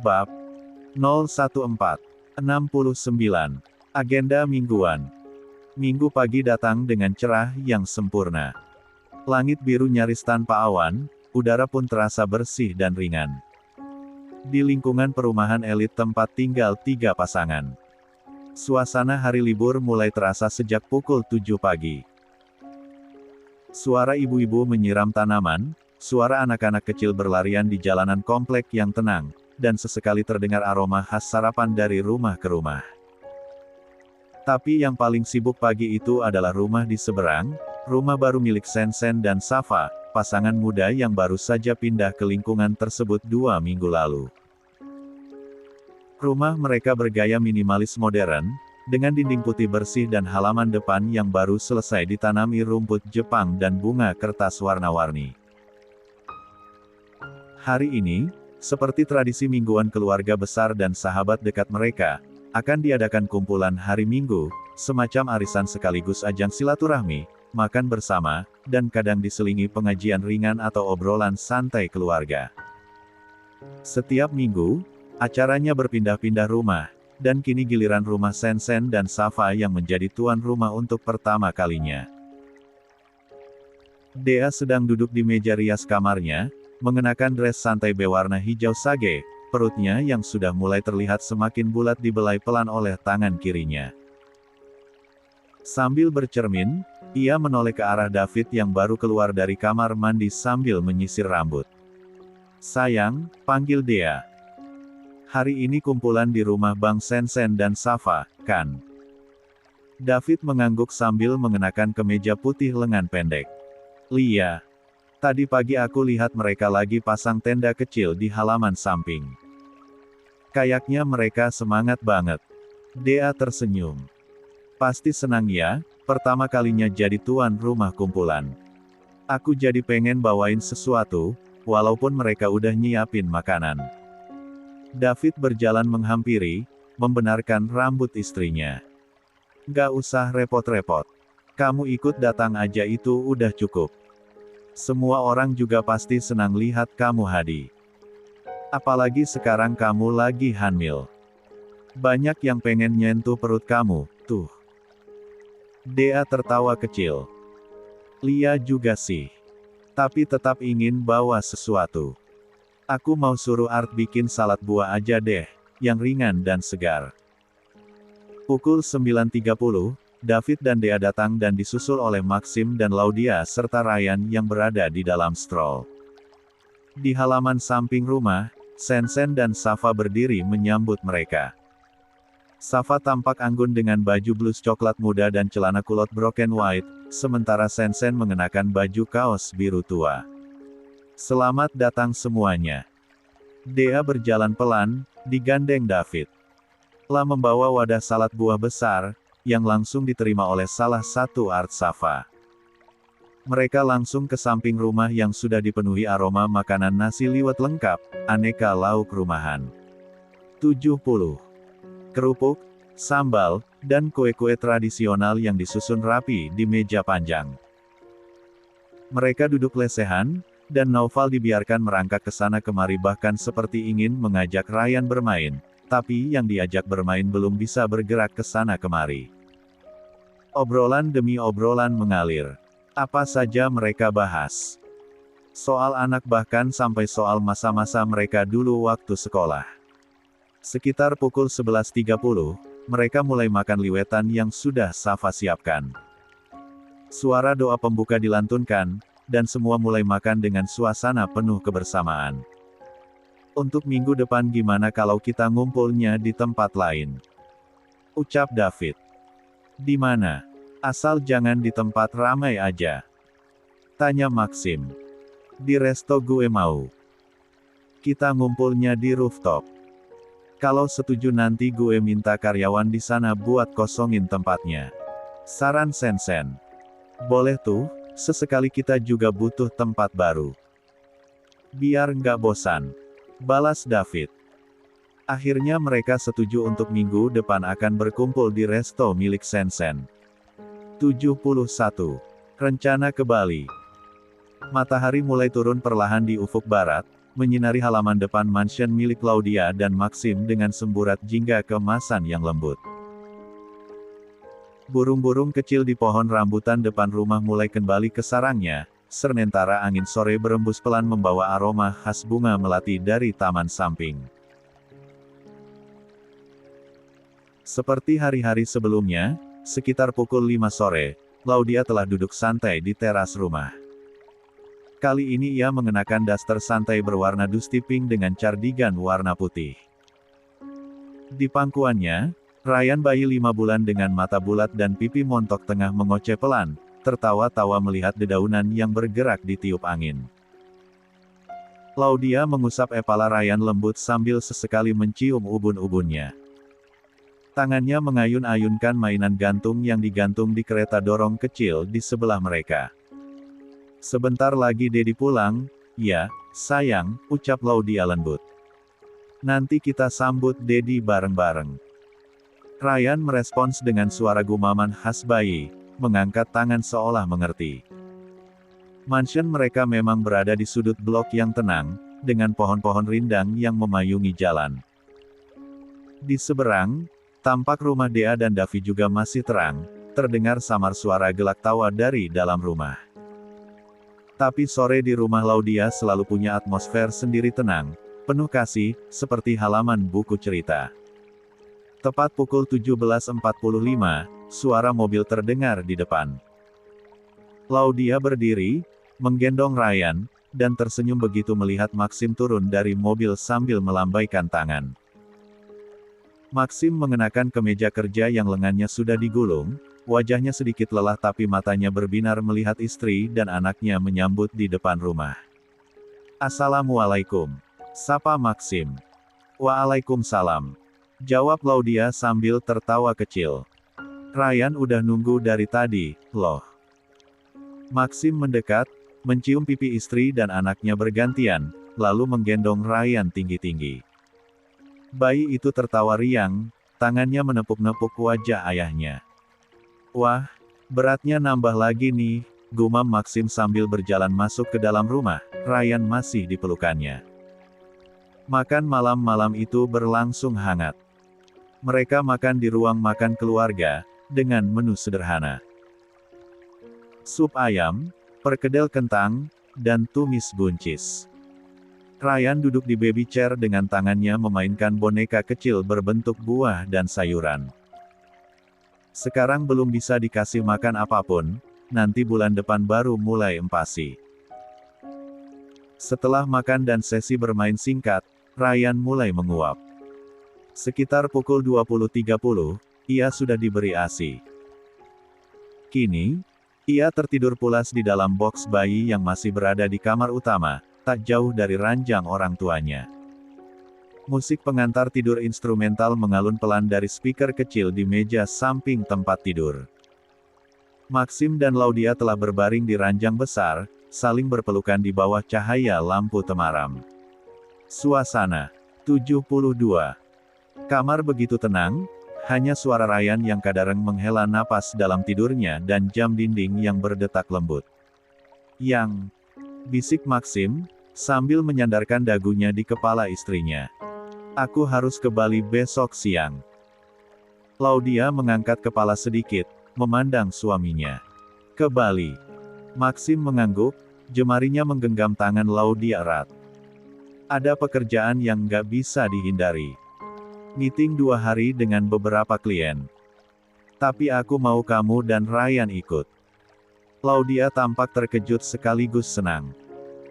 Bab 01469. Agenda mingguan. Minggu pagi datang dengan cerah yang sempurna. Langit biru nyaris tanpa awan, udara pun terasa bersih dan ringan. Di lingkungan perumahan elit tempat tinggal 3 pasangan. Suasana hari libur mulai terasa sejak pukul 7 pagi. Suara ibu-ibu menyiram tanaman, suara anak-anak kecil berlarian di jalanan komplek yang tenang, dan sesekali terdengar aroma khas sarapan dari rumah ke rumah. Tapi yang paling sibuk pagi itu adalah rumah di seberang, rumah baru milik Sensen dan Safa, pasangan muda yang baru saja pindah ke lingkungan tersebut 2 minggu lalu. Rumah mereka bergaya minimalis modern, dengan dinding putih bersih dan halaman depan yang baru selesai ditanami rumput Jepang dan bunga kertas warna-warni. Hari ini, seperti tradisi mingguan keluarga besar dan sahabat dekat mereka, akan diadakan kumpulan hari Minggu, semacam arisan sekaligus ajang silaturahmi, makan bersama, dan kadang diselingi pengajian ringan atau obrolan santai keluarga. Setiap minggu, acaranya berpindah-pindah rumah, dan kini giliran rumah Sensen dan Safa yang menjadi tuan rumah untuk pertama kalinya. Dea sedang duduk di meja rias kamarnya, mengenakan dress santai berwarna hijau sage, perutnya yang sudah mulai terlihat semakin bulat dibelai pelan oleh tangan kirinya. Sambil bercermin, ia menoleh ke arah David yang baru keluar dari kamar mandi sambil menyisir rambut. "Sayang," panggil Dea. "Hari ini kumpulan di rumah Bang Sensen dan Safa, kan?" David mengangguk sambil mengenakan kemeja putih lengan pendek. "Lia. Tadi pagi aku lihat mereka lagi pasang tenda kecil di halaman samping. Kayaknya mereka semangat banget." Dea tersenyum. "Pasti senang ya, pertama kalinya jadi tuan rumah kumpulan. Aku jadi pengen bawain sesuatu, walaupun mereka udah nyiapin makanan." David berjalan menghampiri, membenarkan rambut istrinya. "Gak usah repot-repot. Kamu ikut datang aja itu udah cukup. Semua orang juga pasti senang lihat kamu hadir. Apalagi sekarang kamu lagi hamil. Banyak yang pengen nyentuh perut kamu, tuh." Dea tertawa kecil. "Lia juga sih. Tapi tetap ingin bawa sesuatu. Aku mau suruh Art bikin salad buah aja deh, yang ringan dan segar." Pukul 9.30, David dan Dea datang dan disusul oleh Maxim dan Laudia serta Ryan yang berada di dalam stroll. Di halaman samping rumah, Sensen dan Safa berdiri menyambut mereka. Safa tampak anggun dengan baju blus coklat muda dan celana kulot broken white, sementara Sensen mengenakan baju kaos biru tua. "Selamat datang semuanya." Dea berjalan pelan, digandeng David. Telah membawa wadah salad buah besar, yang langsung diterima oleh salah satu Art Safa. Mereka langsung ke samping rumah yang sudah dipenuhi aroma makanan nasi liwet lengkap, aneka lauk rumahan. 70 kerupuk, sambal, dan kue-kue tradisional yang disusun rapi di meja panjang. Mereka duduk lesehan, dan Naufal dibiarkan merangkak ke sana kemari bahkan seperti ingin mengajak Ryan bermain, tapi yang diajak bermain belum bisa bergerak ke sana kemari. Obrolan demi obrolan mengalir. Apa saja mereka bahas. Soal anak bahkan sampai soal masa-masa mereka dulu waktu sekolah. Sekitar pukul 11.30, mereka mulai makan liwetan yang sudah Safa siapkan. Suara doa pembuka dilantunkan, dan semua mulai makan dengan suasana penuh kebersamaan. "Untuk minggu depan gimana kalau kita ngumpulnya di tempat lain?" ucap David. "Di mana? Asal jangan di tempat ramai aja," tanya Maxim. "Di resto gue mau. Kita ngumpulnya di rooftop. Kalau setuju nanti gue minta karyawan di sana buat kosongin tempatnya," saran Sensen. "Boleh tuh. Sesekali kita juga butuh tempat baru. Biar nggak bosan," balas David. Akhirnya mereka setuju untuk minggu depan akan berkumpul di resto milik Sensen. 71. Rencana ke Bali. Matahari mulai turun perlahan di ufuk barat, menyinari halaman depan mansion milik Claudia dan Maxim dengan semburat jingga keemasan yang lembut. Burung-burung kecil di pohon rambutan depan rumah mulai kembali ke sarangnya, sementara angin sore berembus pelan membawa aroma khas bunga melati dari taman samping. Seperti hari-hari sebelumnya, sekitar pukul 5 sore, Claudia telah duduk santai di teras rumah. Kali ini ia mengenakan daster santai berwarna dusty pink dengan cardigan warna putih. Di pangkuannya, Ryan bayi 5 bulan dengan mata bulat dan pipi montok tengah mengoceh pelan, tertawa-tawa melihat dedaunan yang bergerak di tiup angin. Claudia mengusap kepala Ryan lembut sambil sesekali mencium ubun-ubunnya. Tangannya mengayun-ayunkan mainan gantung yang digantung di kereta dorong kecil di sebelah mereka. Sebentar lagi Dedi pulang, ya, sayang, ucap Claudia lembut. Nanti kita sambut Dedi bareng-bareng. Ryan merespons dengan suara gumaman khas bayi, mengangkat tangan seolah mengerti. Mansion mereka memang berada di sudut blok yang tenang, dengan pohon-pohon rindang yang memayungi jalan. Di seberang, tampak rumah Dea dan Davi juga masih terang, terdengar samar suara gelak tawa dari dalam rumah. Tapi sore di rumah Claudia selalu punya atmosfer sendiri tenang, penuh kasih, seperti halaman buku cerita. Tepat pukul 17.45, suara mobil terdengar di depan. Claudia berdiri, menggendong Ryan, dan tersenyum begitu melihat Maxim turun dari mobil sambil melambaikan tangan. Maxim mengenakan kemeja kerja yang lengannya sudah digulung, wajahnya sedikit lelah tapi matanya berbinar melihat istri dan anaknya menyambut di depan rumah. "Assalamualaikum," sapa Maxim. "Waalaikumsalam," jawab Claudia sambil tertawa kecil. "Ryan udah nunggu dari tadi, loh." Maxim mendekat, mencium pipi istri dan anaknya bergantian, lalu menggendong Ryan tinggi-tinggi. Bayi itu tertawa riang, tangannya menepuk-nepuk wajah ayahnya. "Wah, beratnya nambah lagi nih," gumam Maxim sambil berjalan masuk ke dalam rumah. Ryan masih di pelukannya. Makan malam itu berlangsung hangat. Mereka makan di ruang makan keluarga, dengan menu sederhana. Sup ayam, perkedel kentang, dan tumis buncis. Ryan duduk di baby chair dengan tangannya memainkan boneka kecil berbentuk buah dan sayuran. Sekarang belum bisa dikasih makan apapun, nanti bulan depan baru mulai empasi. Setelah makan dan sesi bermain singkat, Ryan mulai menguap. Sekitar pukul 20.30, ia sudah diberi ASI. Kini, ia tertidur pulas di dalam box bayi yang masih berada di kamar utama, tak jauh dari ranjang orang tuanya. Musik pengantar tidur instrumental mengalun pelan dari speaker kecil di meja samping tempat tidur. Maxim dan Claudia telah berbaring di ranjang besar, saling berpelukan di bawah cahaya lampu temaram. Suasana 72. Kamar begitu tenang, hanya suara Ryan yang kadang menghela napas dalam tidurnya dan jam dinding yang berdetak lembut. "Yang," bisik Maxim, sambil menyandarkan dagunya di kepala istrinya. "Aku harus ke Bali besok siang." Claudia mengangkat kepala sedikit, memandang suaminya. "Ke Bali?" Maxim mengangguk, jemarinya menggenggam tangan Claudia erat. "Ada pekerjaan yang nggak bisa dihindari. Meeting 2 hari dengan beberapa klien. Tapi aku mau kamu dan Ryan ikut." Claudia tampak terkejut sekaligus senang.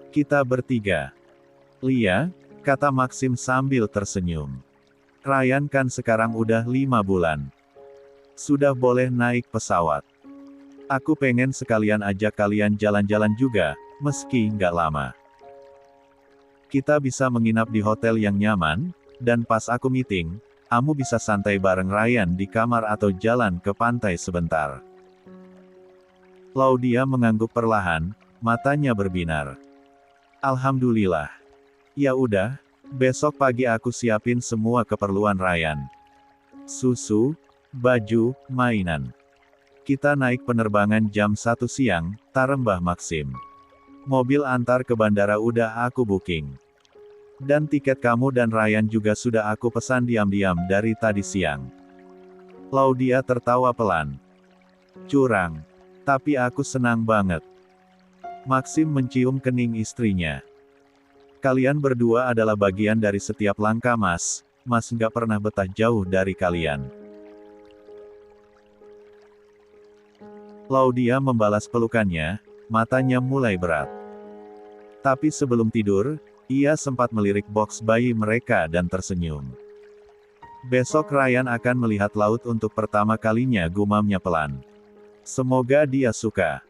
"Kita bertiga." "Lia," kata Maxim sambil tersenyum. "Ryan kan sekarang udah 5 bulan. Sudah boleh naik pesawat. Aku pengen sekalian ajak kalian jalan-jalan juga, meski nggak lama. Kita bisa menginap di hotel yang nyaman, dan pas aku meeting, kamu bisa santai bareng Ryan di kamar atau jalan ke pantai sebentar." Claudia mengangguk perlahan, matanya berbinar. "Alhamdulillah. Ya udah, besok pagi aku siapin semua keperluan Ryan. Susu, baju, mainan. Kita naik penerbangan jam 1 siang, tarembah Maxim. Mobil antar ke bandara udah aku booking." Dan tiket kamu dan Ryan juga sudah aku pesan diam-diam dari tadi siang. Laudia tertawa pelan. Curang. Tapi aku senang banget. Maxim mencium kening istrinya. Kalian berdua adalah bagian dari setiap langkah Mas. Mas nggak pernah betah jauh dari kalian. Laudia membalas pelukannya, matanya mulai berat. Tapi sebelum tidur, ia sempat melirik box bayi mereka dan tersenyum. Besok Ryan akan melihat laut untuk pertama kalinya, gumamnya pelan. Semoga dia suka.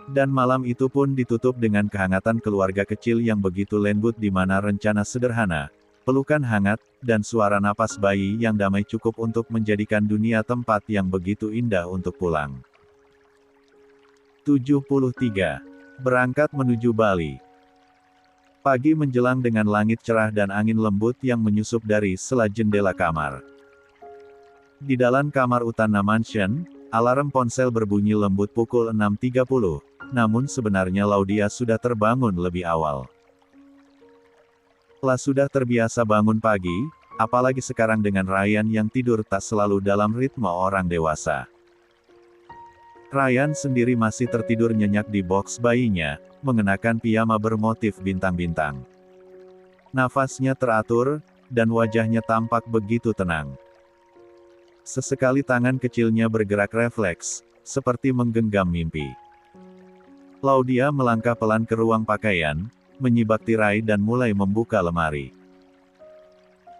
Dan malam itu pun ditutup dengan kehangatan keluarga kecil yang begitu lembut di mana rencana sederhana, pelukan hangat, dan suara napas bayi yang damai cukup untuk menjadikan dunia tempat yang begitu indah untuk pulang. 73. Berangkat menuju Bali. Pagi menjelang dengan langit cerah dan angin lembut yang menyusup dari sela jendela kamar. Di dalam kamar Utana Mansion, alarm ponsel berbunyi lembut pukul 6.30, namun sebenarnya Laudia sudah terbangun lebih awal. Sudah terbiasa bangun pagi, apalagi sekarang dengan Ryan yang tidur tak selalu dalam ritme orang dewasa. Ryan sendiri masih tertidur nyenyak di box bayinya, mengenakan piyama bermotif bintang-bintang. Nafasnya teratur, dan wajahnya tampak begitu tenang. Sesekali tangan kecilnya bergerak refleks, seperti menggenggam mimpi. Laudia melangkah pelan ke ruang pakaian, menyibak tirai dan mulai membuka lemari.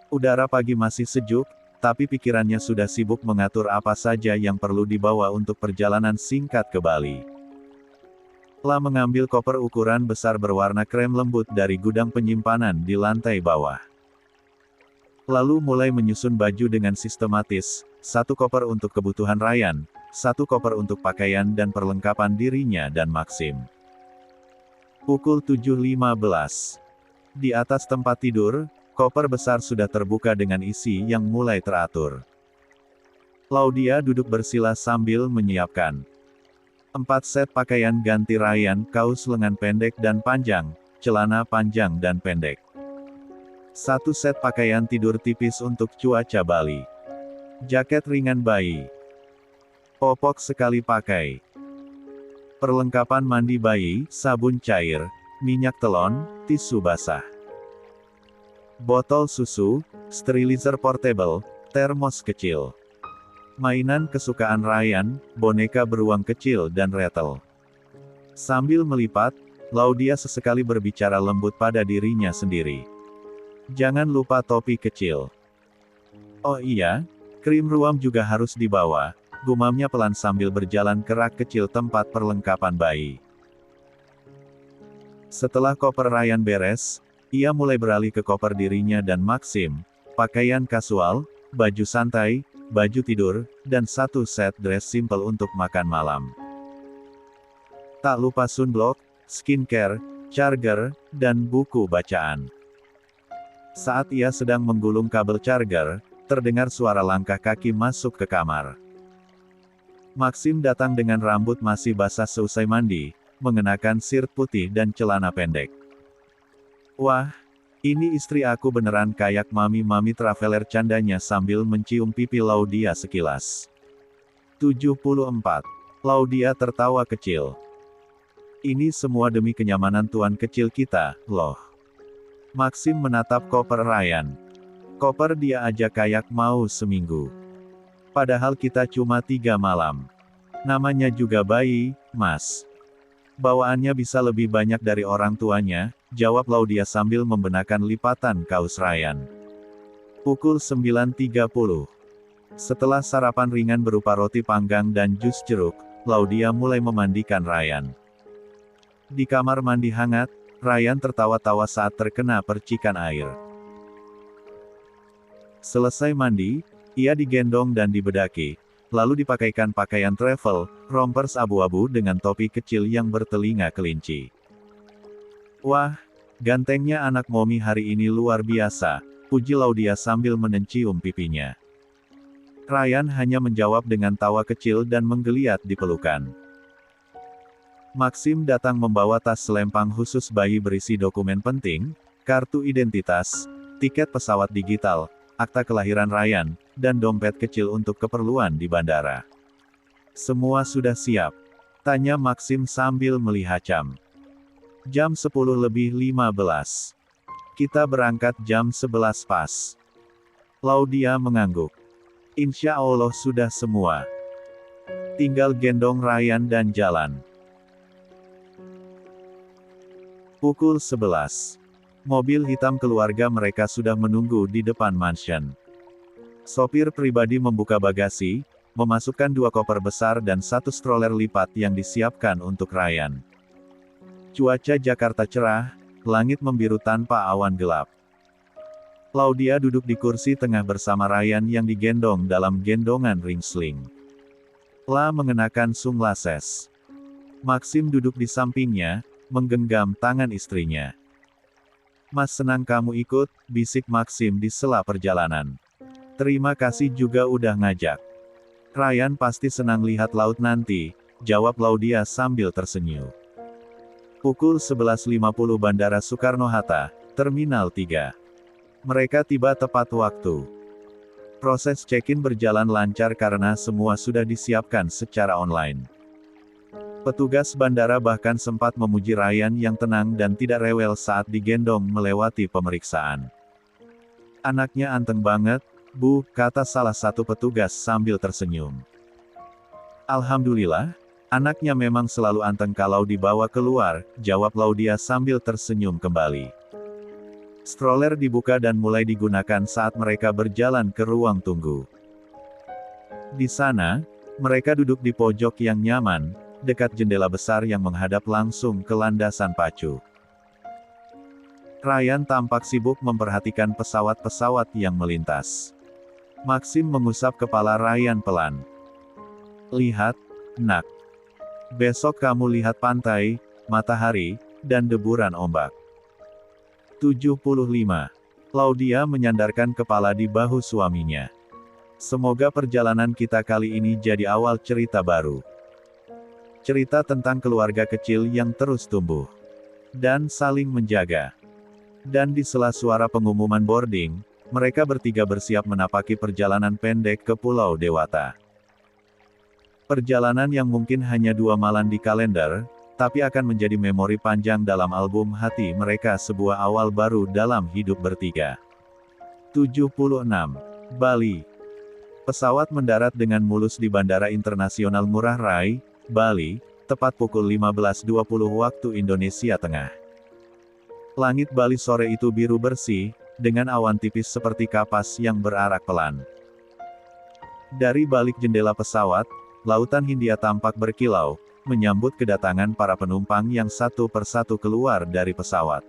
Udara pagi masih sejuk, tapi pikirannya sudah sibuk mengatur apa saja yang perlu dibawa untuk perjalanan singkat ke Bali. Mengambil koper ukuran besar berwarna krem lembut dari gudang penyimpanan di lantai bawah. Lalu mulai menyusun baju dengan sistematis, satu koper untuk kebutuhan Ryan, satu koper untuk pakaian dan perlengkapan dirinya dan Maxim. Pukul 7.15. Di atas tempat tidur, koper besar sudah terbuka dengan isi yang mulai teratur. Laudia duduk bersila sambil menyiapkan 4 set pakaian ganti Ryan, kaos lengan pendek dan panjang, celana panjang dan pendek. 1 set pakaian tidur tipis untuk cuaca Bali. Jaket ringan bayi. Popok sekali pakai. Perlengkapan mandi bayi, sabun cair, minyak telon, tisu basah. Botol susu, sterilizer portable, termos kecil. Mainan kesukaan Ryan, boneka beruang kecil dan rattle. Sambil melipat, Laudia sesekali berbicara lembut pada dirinya sendiri. Jangan lupa topi kecil. Oh iya, krim ruam juga harus dibawa, gumamnya pelan sambil berjalan ke rak kecil tempat perlengkapan bayi. Setelah koper Ryan beres, ia mulai beralih ke koper dirinya dan Maxim, pakaian kasual, baju santai, baju tidur, dan 1 set dress simple untuk makan malam. Tak lupa sunblock, skincare, charger, dan buku bacaan. Saat ia sedang menggulung kabel charger, terdengar suara langkah kaki masuk ke kamar. Maxim datang dengan rambut masih basah seusai mandi, mengenakan shirt putih dan celana pendek. Wah, ini istri aku beneran kayak mami-mami traveler, candanya sambil mencium pipi Laudia sekilas. 74. Laudia tertawa kecil. Ini semua demi kenyamanan tuan kecil kita, loh. Maxim menatap koper Ryan. Koper dia aja kayak mau seminggu. Padahal kita cuma 3 malam. Namanya juga bayi, Mas. Bawaannya bisa lebih banyak dari orang tuanya, jawab Laudia sambil membenarkan lipatan kaos Ryan. Pukul 9.30. Setelah sarapan ringan berupa roti panggang dan jus jeruk, Laudia mulai memandikan Ryan. Di kamar mandi hangat, Ryan tertawa-tawa saat terkena percikan air. Selesai mandi, ia digendong dan dibedaki, lalu dipakaikan pakaian travel, rompers abu-abu dengan topi kecil yang bertelinga kelinci. Wah, gantengnya anak Momi hari ini luar biasa, puji Laudia sambil mencium pipinya. Ryan hanya menjawab dengan tawa kecil dan menggeliat di pelukan. Maxim datang membawa tas selempang khusus bayi berisi dokumen penting, kartu identitas, tiket pesawat digital, akta kelahiran Ryan, dan dompet kecil untuk keperluan di bandara. Semua sudah siap? Tanya Maxim sambil melihat jam. Jam 10:15. Kita berangkat jam 11 pas. Laudia mengangguk. Insya Allah sudah semua. Tinggal gendong Ryan dan jalan. Pukul 11. Mobil hitam keluarga mereka sudah menunggu di depan mansion. Sopir pribadi membuka bagasi, memasukkan 2 koper besar dan 1 stroller lipat yang disiapkan untuk Ryan. Cuaca Jakarta cerah, langit membiru tanpa awan gelap. Laudia duduk di kursi tengah bersama Ryan yang digendong dalam gendongan ringsling. La mengenakan sunglasses. Maxim duduk di sampingnya, menggenggam tangan istrinya. Mas senang kamu ikut, bisik Maxim di sela perjalanan. Terima kasih juga udah ngajak. Ryan pasti senang lihat laut nanti, jawab Laudia sambil tersenyum. Pukul 11.50 Bandara Soekarno-Hatta, Terminal 3. Mereka tiba tepat waktu. Proses check-in berjalan lancar karena semua sudah disiapkan secara online. Petugas bandara bahkan sempat memuji Ryan yang tenang dan tidak rewel saat digendong melewati pemeriksaan. Anaknya anteng banget, Bu, kata salah satu petugas sambil tersenyum. Alhamdulillah, anaknya memang selalu anteng kalau dibawa keluar, jawab Laudia sambil tersenyum kembali. Stroller dibuka dan mulai digunakan saat mereka berjalan ke ruang tunggu. Di sana, mereka duduk di pojok yang nyaman, dekat jendela besar yang menghadap langsung ke landasan pacu. Ryan tampak sibuk memperhatikan pesawat-pesawat yang melintas. Maxim mengusap kepala Ryan pelan. Lihat, nak. Besok kamu lihat pantai, matahari, dan deburan ombak. 75. Laudia menyandarkan kepala di bahu suaminya. Semoga perjalanan kita kali ini jadi awal cerita baru. Cerita tentang keluarga kecil yang terus tumbuh. Dan saling menjaga. Dan di sela suara pengumuman boarding, mereka bertiga bersiap menapaki perjalanan pendek ke Pulau Dewata. Perjalanan yang mungkin hanya 2 malam di kalender, tapi akan menjadi memori panjang dalam album hati mereka, sebuah awal baru dalam hidup bertiga. 76. Bali. Pesawat mendarat dengan mulus di Bandara Internasional Ngurah Rai, Bali, tepat pukul 15.20 waktu Indonesia Tengah. Langit Bali sore itu biru bersih, dengan awan tipis seperti kapas yang berarak pelan. Dari balik jendela pesawat, Lautan Hindia tampak berkilau, menyambut kedatangan para penumpang yang satu persatu keluar dari pesawat.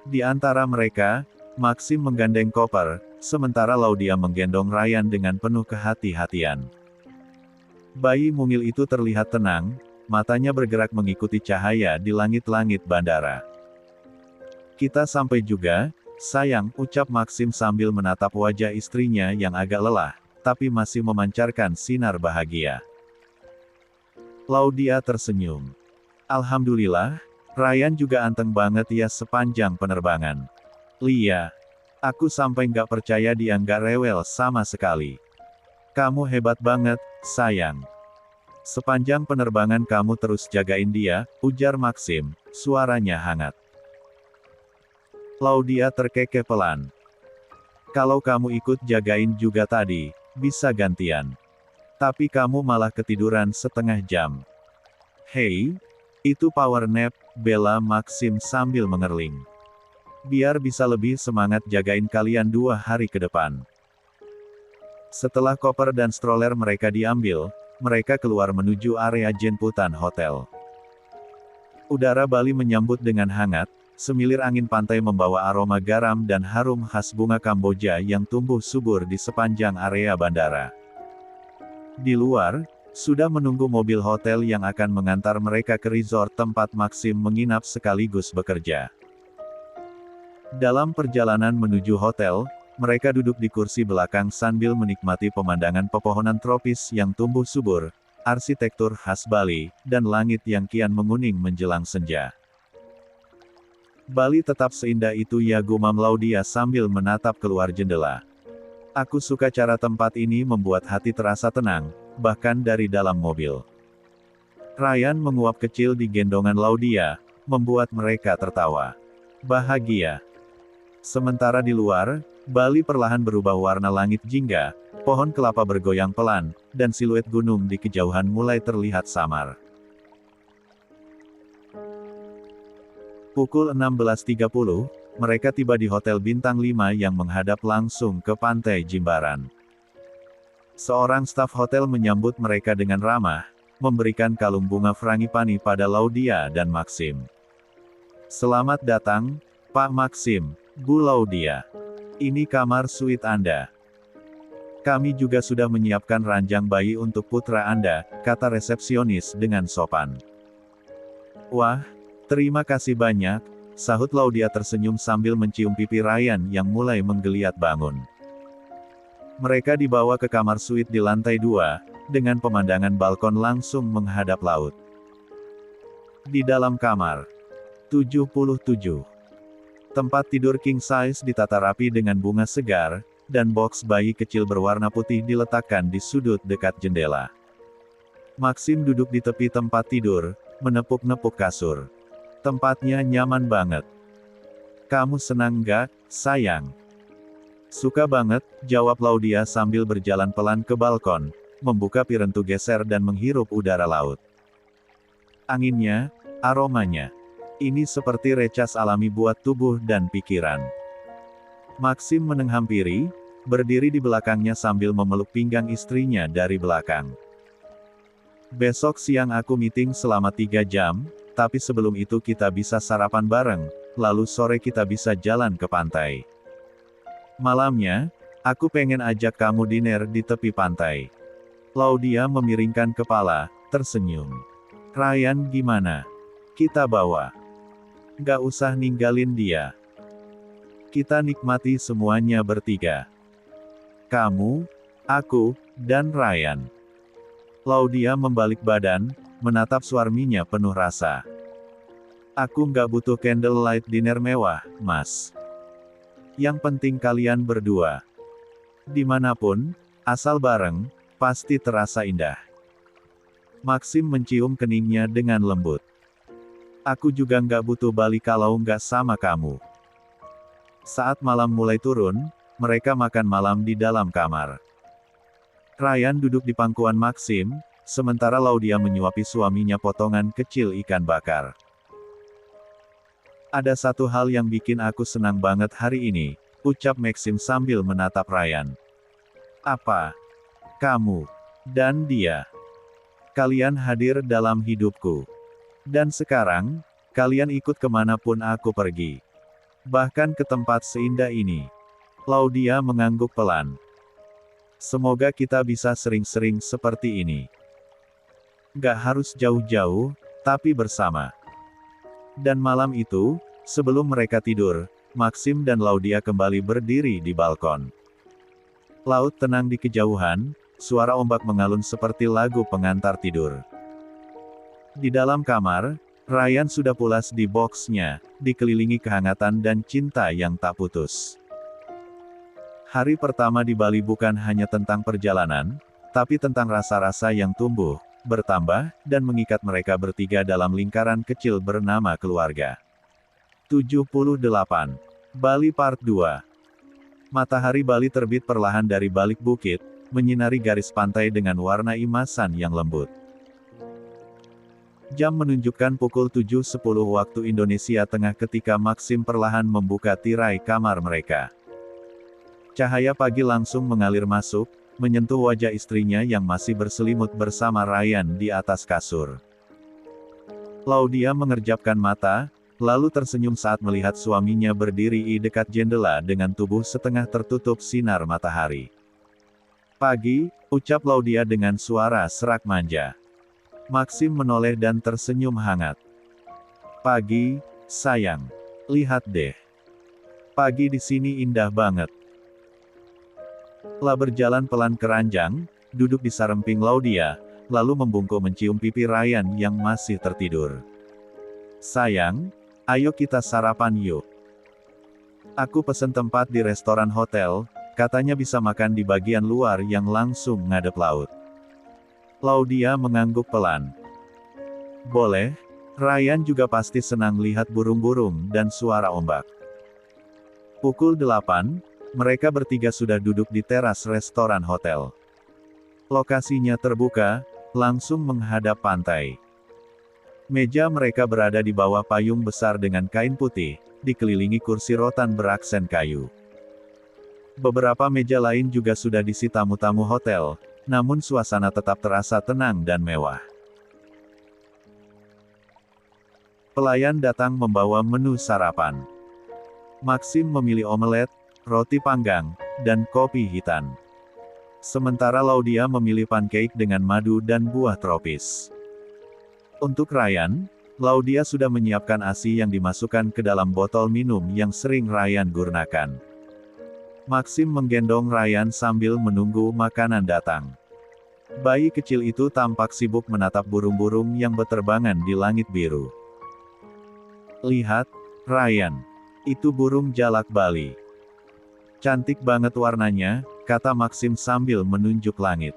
Di antara mereka, Maxim menggandeng koper, sementara Laudia menggendong Ryan dengan penuh kehati-hatian. Bayi mungil itu terlihat tenang, matanya bergerak mengikuti cahaya di langit-langit bandara. Kita sampai juga, sayang, ucap Maxim sambil menatap wajah istrinya yang agak lelah, tapi masih memancarkan sinar bahagia. Laudia tersenyum. Alhamdulillah, Ryan juga anteng banget ya sepanjang penerbangan. Lia, aku sampai nggak percaya dia nggak rewel sama sekali. Kamu hebat banget, sayang. Sepanjang penerbangan kamu terus jagain dia, ujar Maxim, suaranya hangat. Laudia terkekeh pelan. Kalau kamu ikut jagain juga tadi, bisa gantian. Tapi kamu malah ketiduran setengah jam. Hei, itu power nap, bela Maxim sambil mengerling. Biar bisa lebih semangat jagain kalian 2 hari ke depan. Setelah koper dan stroller mereka diambil, mereka keluar menuju area jemputan hotel. Udara Bali menyambut dengan hangat, semilir angin pantai membawa aroma garam dan harum khas bunga Kamboja yang tumbuh subur di sepanjang area bandara. Di luar, sudah menunggu mobil hotel yang akan mengantar mereka ke resort tempat Maxim menginap sekaligus bekerja. Dalam perjalanan menuju hotel, mereka duduk di kursi belakang sambil menikmati pemandangan pepohonan tropis yang tumbuh subur, arsitektur khas Bali, dan langit yang kian menguning menjelang senja. Bali tetap seindah itu ya, gumam Laudia sambil menatap keluar jendela. Aku suka cara tempat ini membuat hati terasa tenang, bahkan dari dalam mobil. Ryan menguap kecil di gendongan Laudia, membuat mereka tertawa. Bahagia. Sementara di luar, Bali perlahan berubah warna langit jingga, pohon kelapa bergoyang pelan, dan siluet gunung di kejauhan mulai terlihat samar. Pukul 16.30, mereka tiba di Hotel Bintang 5 yang menghadap langsung ke Pantai Jimbaran. Seorang staf hotel menyambut mereka dengan ramah, memberikan kalung bunga frangipani pada Laudia dan Maxim. Selamat datang, Pak Maxim, Bu Laudia. Ini kamar suite Anda. Kami juga sudah menyiapkan ranjang bayi untuk putra Anda, kata resepsionis dengan sopan. Wah, terima kasih banyak, sahut Laudia tersenyum sambil mencium pipi Ryan yang mulai menggeliat bangun. Mereka dibawa ke kamar suite di lantai 2, dengan pemandangan balkon langsung menghadap laut. Di dalam kamar 77. Tempat tidur king size ditata rapi dengan bunga segar, dan box bayi kecil berwarna putih diletakkan di sudut dekat jendela. Maxim duduk di tepi tempat tidur, menepuk-nepuk kasur. Tempatnya nyaman banget. Kamu senang nggak, sayang? Suka banget, jawab Laudia sambil berjalan pelan ke balkon, membuka pintu geser dan menghirup udara laut. Anginnya, aromanya. Ini seperti recas alami buat tubuh dan pikiran. Maxim menghampiri, berdiri di belakangnya sambil memeluk pinggang istrinya dari belakang. Besok siang aku meeting selama 3 jam, tapi sebelum itu kita bisa sarapan bareng, lalu sore kita bisa jalan ke pantai. Malamnya, aku pengen ajak kamu dinner di tepi pantai. Laudia memiringkan kepala, tersenyum. Ryan gimana? Kita bawa. Gak usah ninggalin dia. Kita nikmati semuanya bertiga. Kamu, aku, dan Ryan. Laudia membalik badan, menatap suaminya penuh rasa. Aku nggak butuh candlelight dinner mewah, Mas. Yang penting kalian berdua. Dimanapun, asal bareng, pasti terasa indah. Maxim mencium keningnya dengan lembut. Aku juga nggak butuh Bali kalau nggak sama kamu. Saat malam mulai turun, mereka makan malam di dalam kamar. Ryan duduk di pangkuan Maxim, sementara Laudia menyuapi suaminya potongan kecil ikan bakar. Ada satu hal yang bikin aku senang banget hari ini, ucap Maxim sambil menatap Ryan. Apa? Kamu dan dia. Kalian hadir dalam hidupku. Dan sekarang, kalian ikut kemanapun aku pergi. Bahkan ke tempat seindah ini. Laudia mengangguk pelan. Semoga kita bisa sering-sering seperti ini. Gak harus jauh-jauh, tapi bersama. Dan malam itu, sebelum mereka tidur, Maxim dan Laudia kembali berdiri di balkon. Laut tenang di kejauhan, suara ombak mengalun seperti lagu pengantar tidur. Di dalam kamar, Ryan sudah pulas di boxnya, dikelilingi kehangatan dan cinta yang tak putus. Hari pertama di Bali bukan hanya tentang perjalanan, tapi tentang rasa-rasa yang tumbuh, bertambah, dan mengikat mereka bertiga dalam lingkaran kecil bernama keluarga. 78. Bali Part 2. Matahari Bali terbit perlahan dari balik bukit, menyinari garis pantai dengan warna emasan yang lembut. Jam menunjukkan pukul 7.10 waktu Indonesia Tengah ketika Maxim perlahan membuka tirai kamar mereka. Cahaya pagi langsung mengalir masuk, menyentuh wajah istrinya yang masih berselimut bersama Ryan di atas kasur. Laudia mengerjapkan mata, lalu tersenyum saat melihat suaminya berdiri di dekat jendela dengan tubuh setengah tertutup sinar matahari. Pagi, ucap Laudia dengan suara serak manja. Maxim menoleh dan tersenyum hangat. Pagi, sayang. Lihat deh. Pagi di sini indah banget. La berjalan pelan ke ranjang, duduk di samping Laudia, lalu membungkuk mencium pipi Ryan yang masih tertidur. Sayang, Ayo kita sarapan yuk. Aku pesen tempat di restoran hotel, katanya bisa makan di bagian luar yang langsung ngadep laut. Laudia mengangguk pelan. Boleh, Ryan juga pasti senang lihat burung-burung dan suara ombak. Pukul 8, mereka bertiga sudah duduk di teras restoran hotel. Lokasinya terbuka, langsung menghadap pantai. Meja mereka berada di bawah payung besar dengan kain putih, dikelilingi kursi rotan beraksen kayu. Beberapa meja lain juga sudah diisi tamu-tamu hotel, namun suasana tetap terasa tenang dan mewah. Pelayan datang membawa menu sarapan. Maxim memilih omelet, roti panggang, dan kopi hitam. Sementara Laudia memilih pancake dengan madu dan buah tropis. Untuk Ryan, Laudia sudah menyiapkan ASI yang dimasukkan ke dalam botol minum yang sering Ryan gunakan. Maxim menggendong Ryan sambil menunggu makanan datang. Bayi kecil itu tampak sibuk menatap burung-burung yang berterbangan di langit biru. Lihat, Ryan. Itu burung jalak Bali. Cantik banget warnanya, kata Maxim sambil menunjuk langit.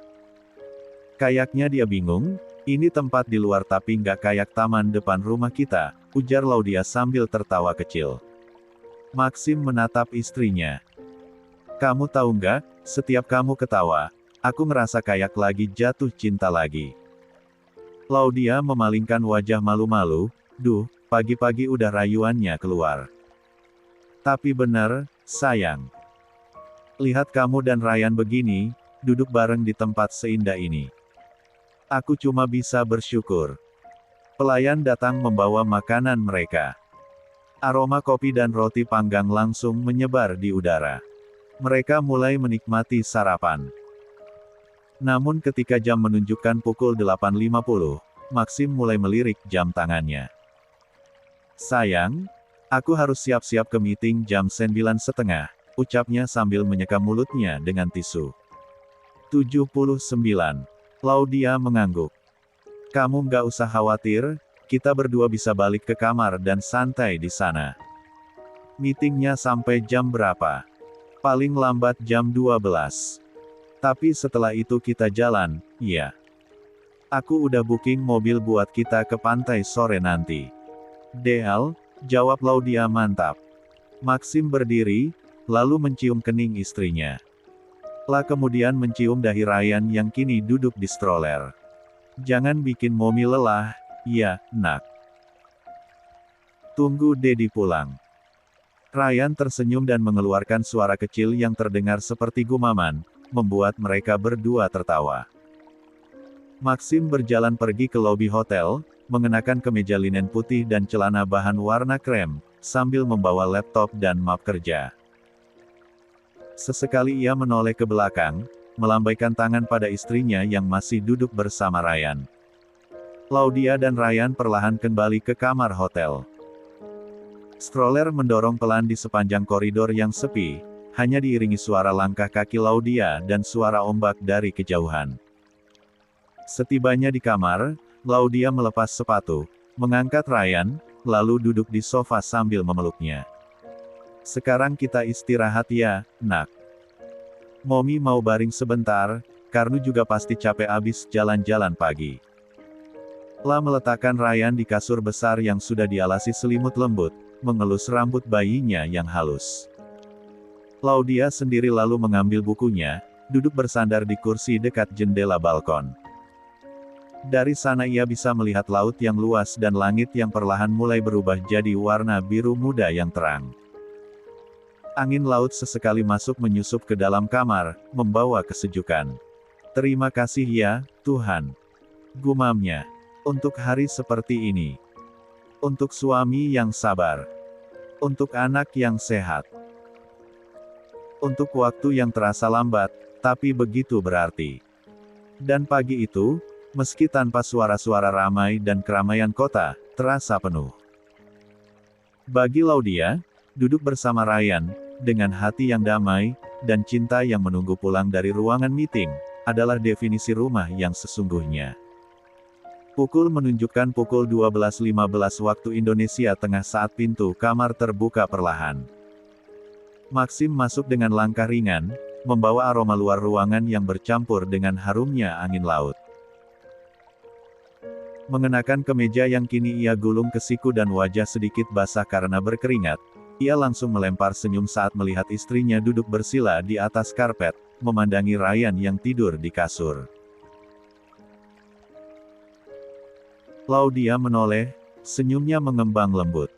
Kayaknya dia bingung, ini tempat di luar tapi nggak kayak taman depan rumah kita, ujar Laudia sambil tertawa kecil. Maxim menatap istrinya. Kamu tahu nggak, setiap kamu ketawa, aku ngerasa kayak lagi jatuh cinta lagi. Laudia memalingkan wajah malu-malu, duh, pagi-pagi udah rayuannya keluar. Tapi bener, sayang. Lihat kamu dan Ryan begini, duduk bareng di tempat seindah ini. Aku cuma bisa bersyukur. Pelayan datang membawa makanan mereka. Aroma kopi dan roti panggang langsung menyebar di udara. Mereka mulai menikmati sarapan. Namun ketika jam menunjukkan pukul 8.50, Maxim mulai melirik jam tangannya. Sayang, aku harus siap-siap ke meeting jam 9.30, ucapnya sambil menyeka mulutnya dengan tisu. 79. Laudia mengangguk. Kamu nggak usah khawatir, kita berdua bisa balik ke kamar dan santai di sana. Meetingnya sampai jam berapa? Paling lambat jam 12. Tapi setelah itu kita jalan, ya. Aku udah booking mobil buat kita ke pantai sore nanti. Deal, jawab Laudia mantap. Maxim berdiri, lalu mencium kening istrinya. Kemudian mencium dahi Ryan yang kini duduk di stroller. Jangan bikin Mommy lelah, ya, nak. Tunggu Dedi pulang. Ryan tersenyum dan mengeluarkan suara kecil yang terdengar seperti gumaman, membuat mereka berdua tertawa. Maxim berjalan pergi ke lobi hotel, mengenakan kemeja linen putih dan celana bahan warna krem, sambil membawa laptop dan map kerja. Sesekali ia menoleh ke belakang, melambaikan tangan pada istrinya yang masih duduk bersama Ryan. Laudia dan Ryan perlahan kembali ke kamar hotel. Stroller mendorong pelan di sepanjang koridor yang sepi, hanya diiringi suara langkah kaki Laudia dan suara ombak dari kejauhan. Setibanya di kamar, Laudia melepas sepatu, mengangkat Ryan, lalu duduk di sofa sambil memeluknya. Sekarang kita istirahat ya, nak. Mommy mau baring sebentar, Karnu juga pasti capek abis jalan-jalan pagi. Meletakkan Ryan di kasur besar yang sudah dialasi selimut lembut, mengelus rambut bayinya yang halus. Laudia sendiri lalu mengambil bukunya, duduk bersandar di kursi dekat jendela balkon. Dari sana ia bisa melihat laut yang luas dan langit yang perlahan mulai berubah jadi warna biru muda yang terang. Angin laut sesekali masuk menyusup ke dalam kamar, membawa kesejukan. Terima kasih ya, Tuhan. Gumamnya. Untuk hari seperti ini. Untuk suami yang sabar. Untuk anak yang sehat. Untuk waktu yang terasa lambat, tapi begitu berarti. Dan pagi itu, meski tanpa suara-suara ramai dan keramaian kota, terasa penuh. Bagi Laudia, duduk bersama Ryan, dengan hati yang damai, dan cinta yang menunggu pulang dari ruangan meeting, adalah definisi rumah yang sesungguhnya. Pukul menunjukkan pukul 12.15 waktu Indonesia Tengah saat pintu kamar terbuka perlahan. Maxim masuk dengan langkah ringan, membawa aroma luar ruangan yang bercampur dengan harumnya angin laut. Mengenakan kemeja yang kini ia gulung ke siku dan wajah sedikit basah karena berkeringat, ia langsung melempar senyum saat melihat istrinya duduk bersila di atas karpet, memandangi Ryan yang tidur di kasur. Laudia menoleh, senyumnya mengembang lembut.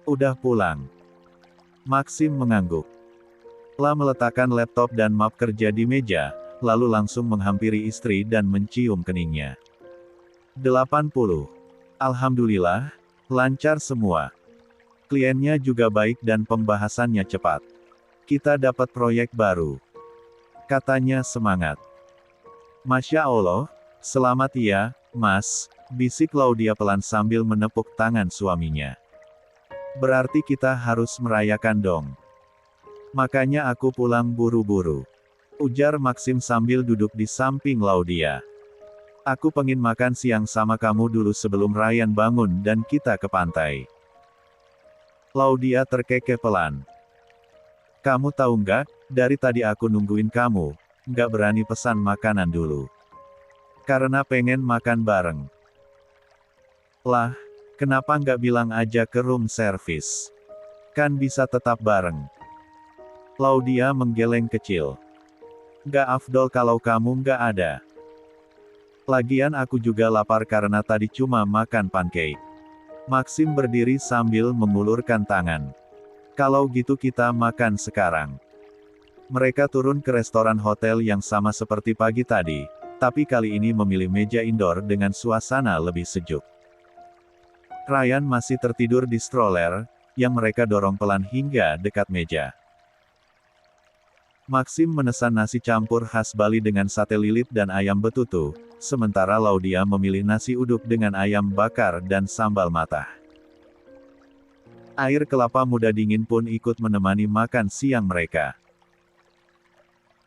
"Udah pulang?" Maxim mengangguk. La meletakkan laptop dan map kerja di meja, lalu langsung menghampiri istri dan mencium keningnya. 80. Alhamdulillah, lancar semua. Kliennya juga baik dan pembahasannya cepat. Kita dapat proyek baru. Katanya semangat. Masya Allah, selamat ya, Mas, bisik Laudia pelan sambil menepuk tangan suaminya. Berarti kita harus merayakan dong. Makanya aku pulang buru-buru, ujar Maxim sambil duduk di samping Laudia. Aku pengen makan siang sama kamu dulu sebelum Ryan bangun dan kita ke pantai. Laudia terkekeh pelan. Kamu tahu nggak, dari tadi aku nungguin kamu, nggak berani pesan makanan dulu. Karena pengen makan bareng. Lah, kenapa nggak bilang aja ke room service? Kan bisa tetap bareng. Laudia menggeleng kecil. Nggak afdol kalau kamu nggak ada. Lagian aku juga lapar karena tadi cuma makan pancake. Maxim berdiri sambil mengulurkan tangan. Kalau gitu kita makan sekarang. Mereka turun ke restoran hotel yang sama seperti pagi tadi, tapi kali ini memilih meja indoor dengan suasana lebih sejuk. Ryan masih tertidur di stroller, yang mereka dorong pelan hingga dekat meja. Maxim memesan nasi campur khas Bali dengan sate lilit dan ayam betutu, sementara Laudia memilih nasi uduk dengan ayam bakar dan sambal matah. Air kelapa muda dingin pun ikut menemani makan siang mereka.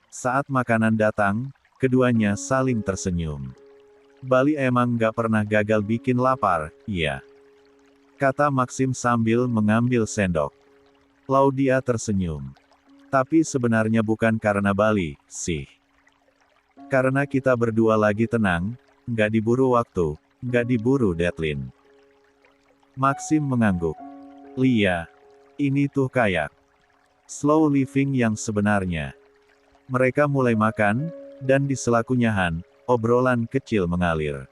Saat makanan datang, keduanya saling tersenyum. Bali emang nggak pernah gagal bikin lapar, iya. Kata Maxim sambil mengambil sendok. Laudia tersenyum. Tapi sebenarnya bukan karena Bali, sih. Karena kita berdua lagi tenang, nggak diburu waktu, nggak diburu deadline. Maxim mengangguk. Lia, ini tuh kayak slow living yang sebenarnya. Mereka mulai makan, dan di sela kunyahan, obrolan kecil mengalir.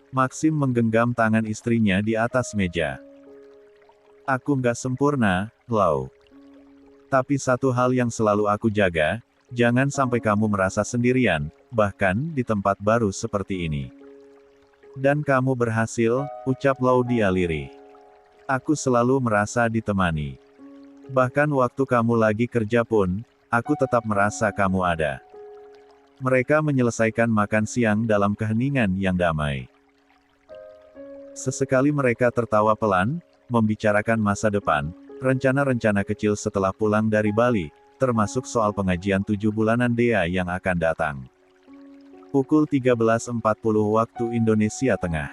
Maxim menggenggam tangan istrinya di atas meja. Aku nggak sempurna, Lau. Tapi satu hal yang selalu aku jaga, jangan sampai kamu merasa sendirian, bahkan di tempat baru seperti ini. Dan kamu berhasil, ucap Laudia lirih. Aku selalu merasa ditemani. Bahkan waktu kamu lagi kerja pun, aku tetap merasa kamu ada. Mereka menyelesaikan makan siang dalam keheningan yang damai. Sesekali mereka tertawa pelan, membicarakan masa depan, rencana-rencana kecil setelah pulang dari Bali, termasuk soal pengajian 7 bulanan Dea yang akan datang. Pukul 13.40 waktu Indonesia Tengah.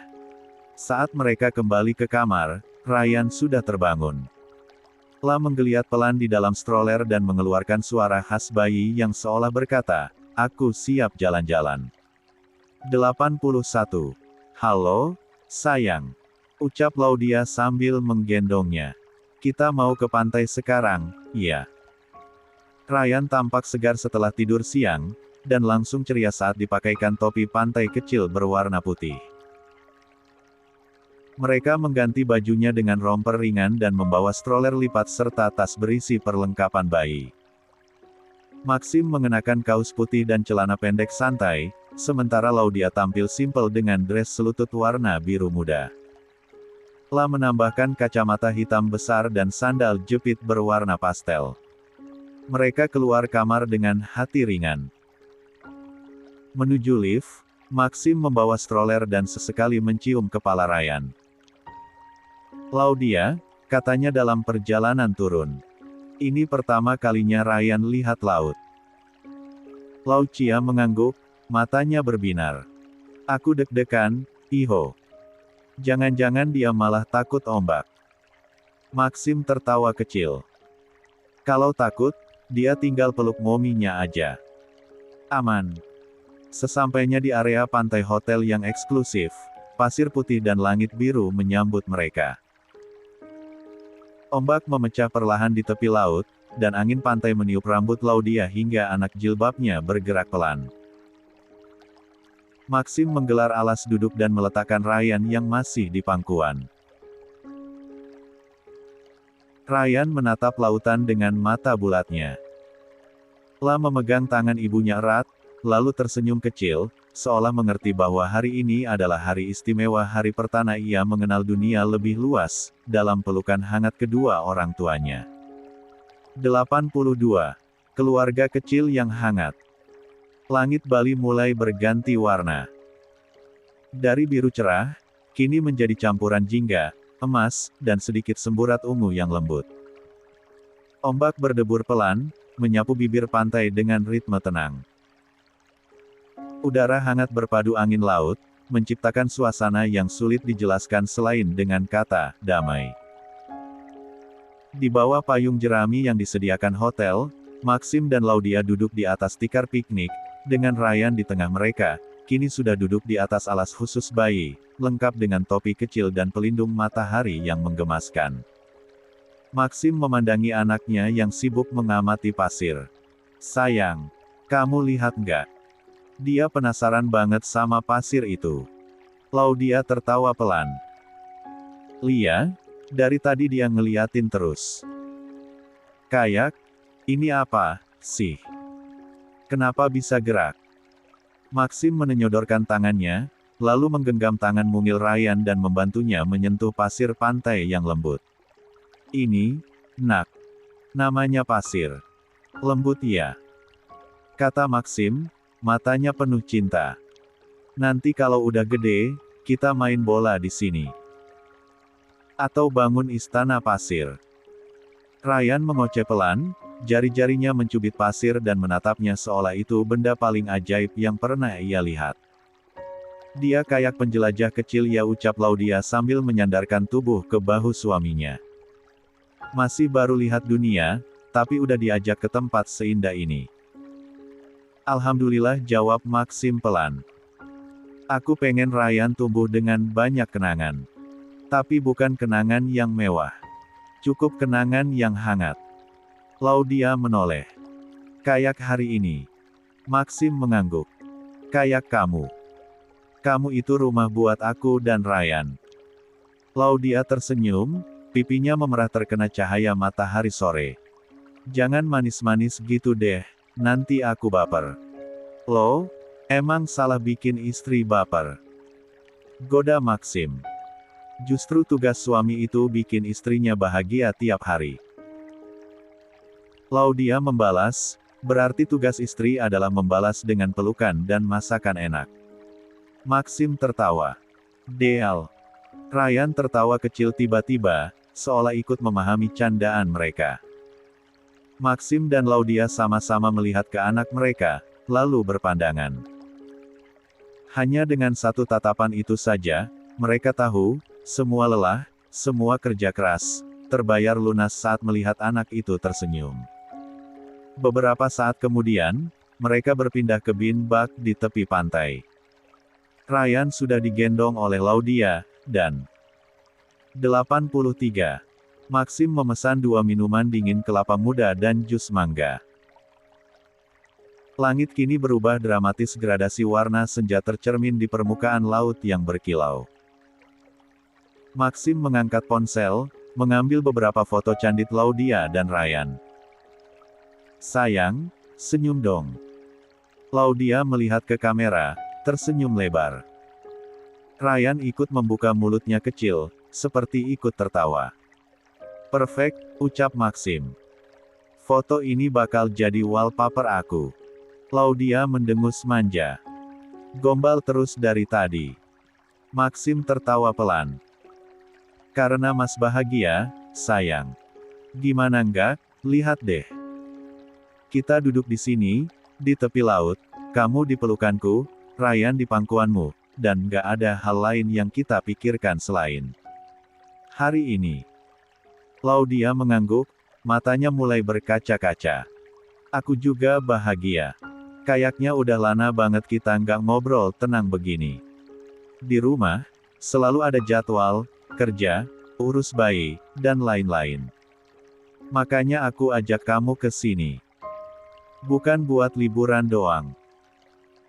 Saat mereka kembali ke kamar, Ryan sudah terbangun. La menggeliat pelan di dalam stroller dan mengeluarkan suara khas bayi yang seolah berkata, aku siap jalan-jalan. 81. Halo, sayang. Ucap Laudia sambil menggendongnya. Kita mau ke pantai sekarang, ya. Ryan tampak segar setelah tidur siang, dan langsung ceria saat dipakaikan topi pantai kecil berwarna putih. Mereka mengganti bajunya dengan romper ringan dan membawa stroller lipat serta tas berisi perlengkapan bayi. Maxim mengenakan kaos putih dan celana pendek santai, sementara Laudia tampil simpel dengan dress selutut warna biru muda. La menambahkan kacamata hitam besar dan sandal jepit berwarna pastel. Mereka keluar kamar dengan hati ringan. Menuju lift, Maxim membawa stroller dan sesekali mencium kepala Ryan. Laudia, katanya dalam perjalanan turun. Ini pertama kalinya Ryan lihat laut. Laucia mengangguk, matanya berbinar. Aku deg-degan, Iho. Jangan-jangan dia malah takut ombak. Maxim tertawa kecil. Kalau takut, dia tinggal peluk mominya aja. Aman. Sesampainya di area pantai hotel yang eksklusif, pasir putih dan langit biru menyambut mereka. Ombak memecah perlahan di tepi laut, dan angin pantai meniup rambut Laudia hingga anak jilbabnya bergerak pelan. Maxim menggelar alas duduk dan meletakkan Ryan yang masih di pangkuan. Ryan menatap lautan dengan mata bulatnya. La memegang tangan ibunya erat, lalu tersenyum kecil, seolah mengerti bahwa hari ini adalah hari istimewa, hari pertama ia mengenal dunia lebih luas, dalam pelukan hangat kedua orang tuanya. 82. Keluarga kecil yang hangat. Langit Bali mulai berganti warna. Dari biru cerah, kini menjadi campuran jingga, emas, dan sedikit semburat ungu yang lembut. Ombak berdebur pelan, menyapu bibir pantai dengan ritme tenang. Udara hangat berpadu angin laut, menciptakan suasana yang sulit dijelaskan selain dengan kata, damai. Di bawah payung jerami yang disediakan hotel, Maxim dan Laudia duduk di atas tikar piknik, dengan Ryan di tengah mereka, kini sudah duduk di atas alas khusus bayi, lengkap dengan topi kecil dan pelindung matahari yang menggemaskan. Maxim memandangi anaknya yang sibuk mengamati pasir. Sayang, kamu lihat nggak? Dia penasaran banget sama pasir itu. Laudia tertawa pelan. Lia, dari tadi dia ngeliatin terus. Kayak, ini apa, sih? Kenapa bisa gerak? Maxim menyodorkan tangannya, lalu menggenggam tangan mungil Ryan dan membantunya menyentuh pasir pantai yang lembut. Ini, nak. Namanya pasir. Lembut ya. Kata Maxim, matanya penuh cinta. Nanti kalau udah gede, kita main bola di sini. Atau bangun istana pasir. Ryan mengoceh pelan, jari-jarinya mencubit pasir dan menatapnya seolah itu benda paling ajaib yang pernah ia lihat. Dia kayak penjelajah kecil, ya, ucap Laudia sambil menyandarkan tubuh ke bahu suaminya. Masih baru lihat dunia, tapi udah diajak ke tempat seindah ini. Alhamdulillah, jawab Maxim pelan. Aku pengen Ryan tumbuh dengan banyak kenangan. Tapi bukan kenangan yang mewah. Cukup kenangan yang hangat. Laudia menoleh. Kayak hari ini. Maxim mengangguk. Kayak kamu. Kamu itu rumah buat aku dan Ryan. Laudia tersenyum, pipinya memerah terkena cahaya matahari sore. Jangan manis-manis gitu deh, nanti aku baper. Lo, emang salah bikin istri baper? Goda Maxim. Justru tugas suami itu bikin istrinya bahagia tiap hari. Laudia membalas, berarti tugas istri adalah membalas dengan pelukan dan masakan enak. Maxim tertawa. Deal. Ryan tertawa kecil tiba-tiba, seolah ikut memahami candaan mereka. Maxim dan Laudia sama-sama melihat ke anak mereka, lalu berpandangan. Hanya dengan satu tatapan itu saja, mereka tahu, semua lelah, semua kerja keras, terbayar lunas saat melihat anak itu tersenyum. Beberapa saat kemudian, mereka berpindah ke bin bak di tepi pantai. Ryan sudah digendong oleh Laudia, dan 83. Maxim memesan 2 minuman dingin kelapa muda dan jus mangga. Langit kini berubah dramatis, gradasi warna senja tercermin di permukaan laut yang berkilau. Maxim mengangkat ponsel, mengambil beberapa foto candid Laudia dan Ryan. Sayang, senyum dong. Laudia melihat ke kamera, tersenyum lebar. Ryan ikut membuka mulutnya kecil, seperti ikut tertawa. Perfect, ucap Maxim. Foto ini bakal jadi wallpaper aku. Laudia mendengus manja. Gombal terus dari tadi. Maxim tertawa pelan. Karena Mas bahagia, sayang. Gimana enggak, lihat deh. Kita duduk di sini, di tepi laut, kamu di pelukanku, Ryan di pangkuanmu, dan gak ada hal lain yang kita pikirkan selain hari ini. Laudia mengangguk, matanya mulai berkaca-kaca. Aku juga bahagia. Kayaknya udah lama banget kita nggak ngobrol tenang begini. Di rumah, selalu ada jadwal, kerja, urus bayi, dan lain-lain. Makanya aku ajak kamu ke sini. Bukan buat liburan doang.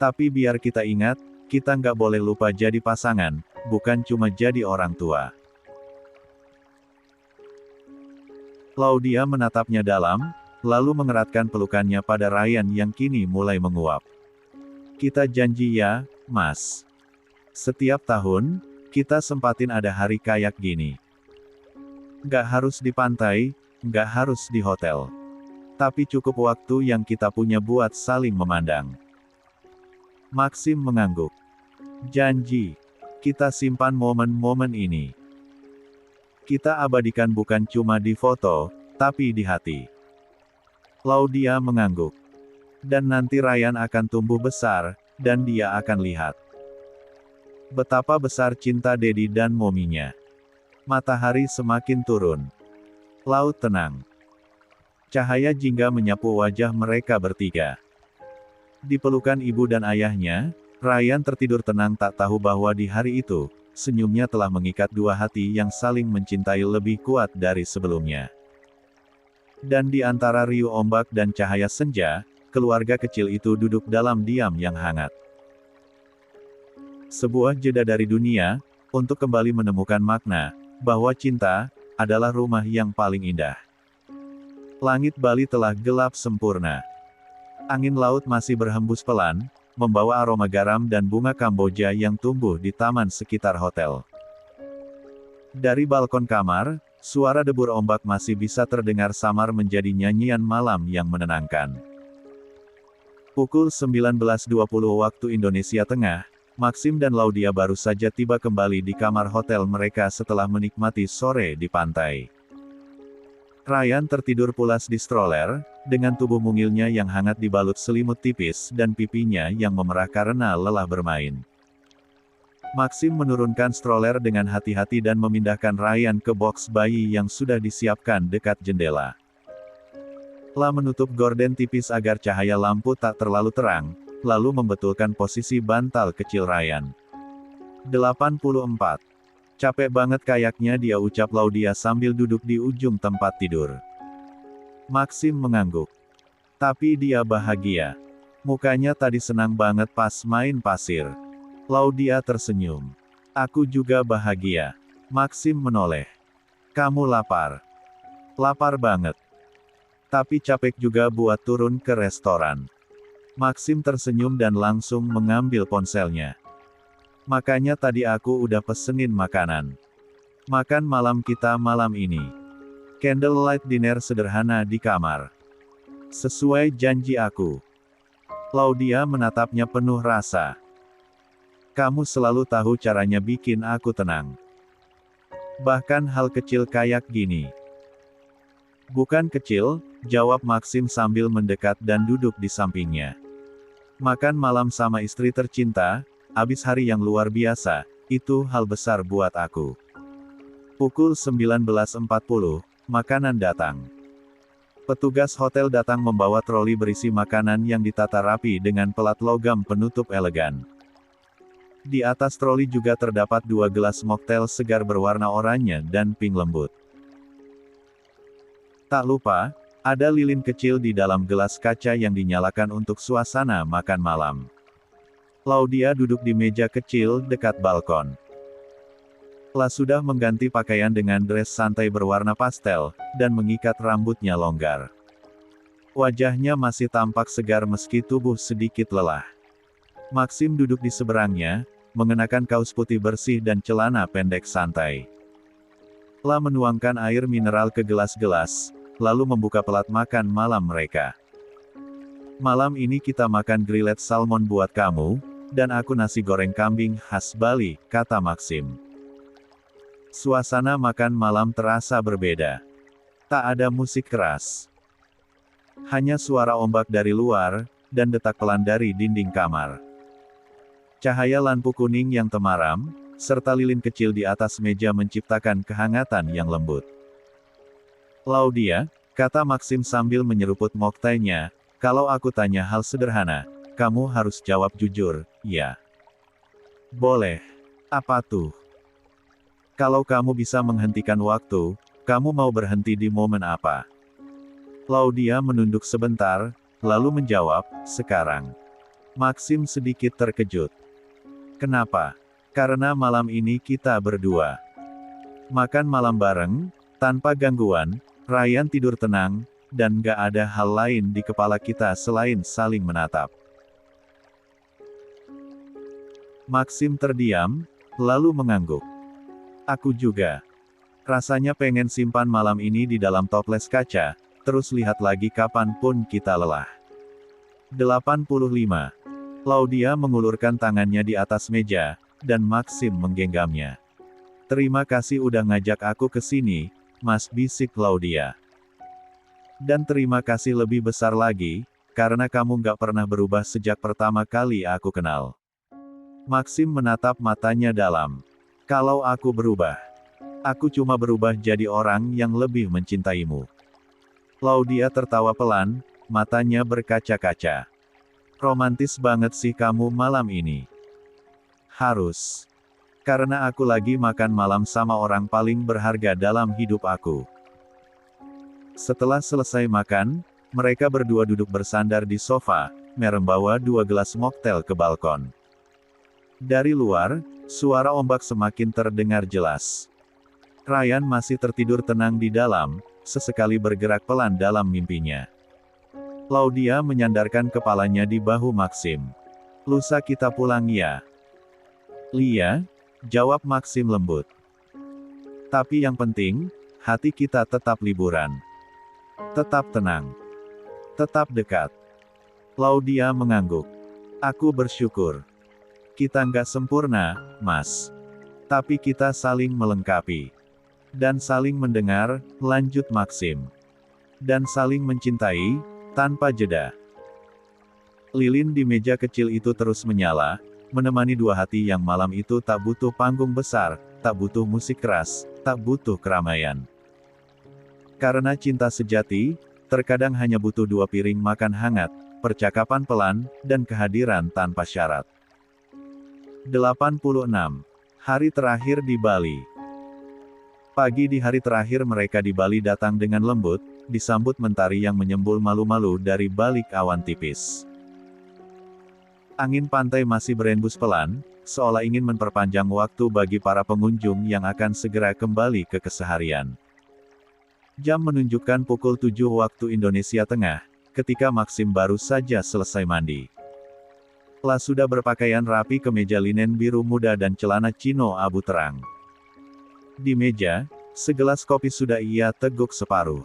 Tapi biar kita ingat, kita nggak boleh lupa jadi pasangan, bukan cuma jadi orang tua. Laudia menatapnya dalam, lalu mengeratkan pelukannya pada Ryan yang kini mulai menguap. Kita janji ya, Mas. Setiap tahun, kita sempatin ada hari kayak gini. Nggak harus di pantai, nggak harus di hotel. Tapi cukup waktu yang kita punya buat saling memandang. Maxim mengangguk. Janji. Kita simpan momen-momen ini. Kita abadikan bukan cuma di foto, tapi di hati. Laudia mengangguk. Dan nanti Ryan akan tumbuh besar, dan dia akan lihat betapa besar cinta Dedi dan mominya. Matahari semakin turun. Laut tenang. Cahaya jingga menyapu wajah mereka bertiga. Di pelukan ibu dan ayahnya, Ryan tertidur tenang tak tahu bahwa di hari itu, senyumnya telah mengikat dua hati yang saling mencintai lebih kuat dari sebelumnya. Dan di antara riuh ombak dan cahaya senja, keluarga kecil itu duduk dalam diam yang hangat. Sebuah jeda dari dunia, untuk kembali menemukan makna, bahwa cinta, adalah rumah yang paling indah. Langit Bali telah gelap sempurna. Angin laut masih berhembus pelan, membawa aroma garam dan bunga Kamboja yang tumbuh di taman sekitar hotel. Dari balkon kamar, suara debur ombak masih bisa terdengar samar menjadi nyanyian malam yang menenangkan. Pukul 19.20 waktu Indonesia Tengah, Maxim dan Laudia baru saja tiba kembali di kamar hotel mereka setelah menikmati sore di pantai. Ryan tertidur pulas di stroller, dengan tubuh mungilnya yang hangat dibalut selimut tipis dan pipinya yang memerah karena lelah bermain. Maxim menurunkan stroller dengan hati-hati dan memindahkan Ryan ke box bayi yang sudah disiapkan dekat jendela. Setelah menutup gorden tipis agar cahaya lampu tak terlalu terang, lalu membetulkan posisi bantal kecil Ryan. 84. Capek banget kayaknya dia, ucap Laudia sambil duduk di ujung tempat tidur. Maxim mengangguk. Tapi dia bahagia. Mukanya tadi senang banget pas main pasir. Laudia tersenyum. Aku juga bahagia. Maxim menoleh. Kamu lapar? Lapar banget. Tapi capek juga buat turun ke restoran. Maxim tersenyum dan langsung mengambil ponselnya. Makanya tadi aku udah pesenin makanan. Makan malam kita malam ini. Candlelight dinner sederhana di kamar. Sesuai janji aku. Laudia menatapnya penuh rasa. Kamu selalu tahu caranya bikin aku tenang. Bahkan hal kecil kayak gini. Bukan kecil, jawab Maxim sambil mendekat dan duduk di sampingnya. Makan malam sama istri tercinta, abis hari yang luar biasa, itu hal besar buat aku. Pukul 19.40, makanan datang. Petugas hotel datang membawa troli berisi makanan yang ditata rapi dengan pelat logam penutup elegan. Di atas troli juga terdapat 2 gelas mocktail segar berwarna oranye dan pink lembut. Tak lupa, ada lilin kecil di dalam gelas kaca yang dinyalakan untuk suasana makan malam. Laudia duduk di meja kecil dekat balkon. Setelah sudah mengganti pakaian dengan dress santai berwarna pastel, dan mengikat rambutnya longgar. Wajahnya masih tampak segar meski tubuh sedikit lelah. Maxim duduk di seberangnya, mengenakan kaos putih bersih dan celana pendek santai. Setelah menuangkan air mineral ke gelas-gelas, lalu membuka pelat makan malam mereka. Malam ini kita makan grilled salmon buat kamu, dan aku nasi goreng kambing khas Bali, kata Maxim. Suasana makan malam terasa berbeda. Tak ada musik keras. Hanya suara ombak dari luar, dan detak pelan dari dinding kamar. Cahaya lampu kuning yang temaram, serta lilin kecil di atas meja menciptakan kehangatan yang lembut. Laudia, kata Maxim sambil menyeruput moktainya, kalau aku tanya hal sederhana, kamu harus jawab jujur, ya. Boleh. Apa tuh? Kalau kamu bisa menghentikan waktu, kamu mau berhenti di momen apa? Laudia menunduk sebentar, lalu menjawab, sekarang. Maxim sedikit terkejut. Kenapa? Karena malam ini kita berdua. Makan malam bareng, tanpa gangguan, Ryan tidur tenang, dan gak ada hal lain di kepala kita selain saling menatap. Maxim terdiam, lalu mengangguk. Aku juga. Rasanya pengen simpan malam ini di dalam toples kaca, terus lihat lagi kapanpun kita lelah. 85. Laudia mengulurkan tangannya di atas meja, dan Maxim menggenggamnya. Terima kasih udah ngajak aku ke sini, Mas, bisik Laudia. Dan terima kasih lebih besar lagi, karena kamu gak pernah berubah sejak pertama kali aku kenal. Maxim menatap matanya dalam. Kalau aku berubah, aku cuma berubah jadi orang yang lebih mencintaimu. Laudia tertawa pelan, matanya berkaca-kaca. Romantis banget sih kamu malam ini. Harus. Karena aku lagi makan malam sama orang paling berharga dalam hidup aku. Setelah selesai makan, mereka berdua duduk bersandar di sofa, membawa 2 gelas mocktail ke balkon. Dari luar, suara ombak semakin terdengar jelas. Ryan masih tertidur tenang di dalam, sesekali bergerak pelan dalam mimpinya. Laudia menyandarkan kepalanya di bahu Maxim. Lusa kita pulang ya. Lia, jawab Maxim lembut. Tapi yang penting, hati kita tetap liburan. Tetap tenang. Tetap dekat. Laudia mengangguk. Aku bersyukur. Kita nggak sempurna, Mas. Tapi kita saling melengkapi. Dan saling mendengar, lanjut Maxim. Dan saling mencintai, tanpa jeda. Lilin di meja kecil itu terus menyala, menemani dua hati yang malam itu tak butuh panggung besar, tak butuh musik keras, tak butuh keramaian. Karena cinta sejati, terkadang hanya butuh 2 piring makan hangat, percakapan pelan, dan kehadiran tanpa syarat. 86. Hari terakhir di Bali. Pagi di hari terakhir mereka di Bali datang dengan lembut, disambut mentari yang menyembul malu-malu dari balik awan tipis. Angin pantai masih berembus pelan, seolah ingin memperpanjang waktu bagi para pengunjung yang akan segera kembali ke keseharian. Jam menunjukkan pukul 7 waktu Indonesia Tengah, ketika Maxim baru saja selesai mandi. La sudah berpakaian rapi kemeja linen biru muda dan celana chino abu terang. Di meja, segelas kopi sudah ia teguk separuh.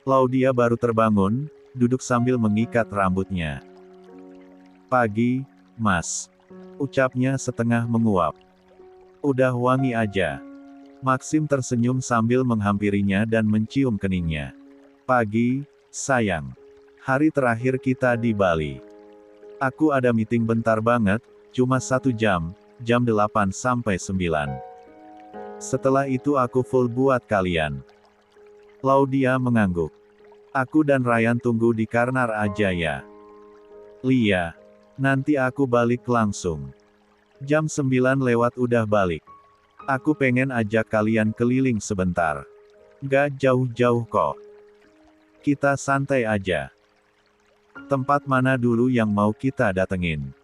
Laudia baru terbangun, duduk sambil mengikat rambutnya. Pagi, Mas. Ucapnya setengah menguap. Udah wangi aja. Maxim tersenyum sambil menghampirinya dan mencium keningnya. Pagi, sayang. Hari terakhir kita di Bali. Aku ada meeting bentar banget, cuma 1 jam, jam 8 sampai 9. Setelah itu aku full buat kalian. Laudia mengangguk. Aku dan Ryan tunggu di Karnar aja ya. Lia. Nanti aku balik langsung. Jam 9 lewat udah balik. Aku pengen ajak kalian keliling sebentar. Gak jauh-jauh kok. Kita santai aja. Tempat mana dulu yang mau kita datengin?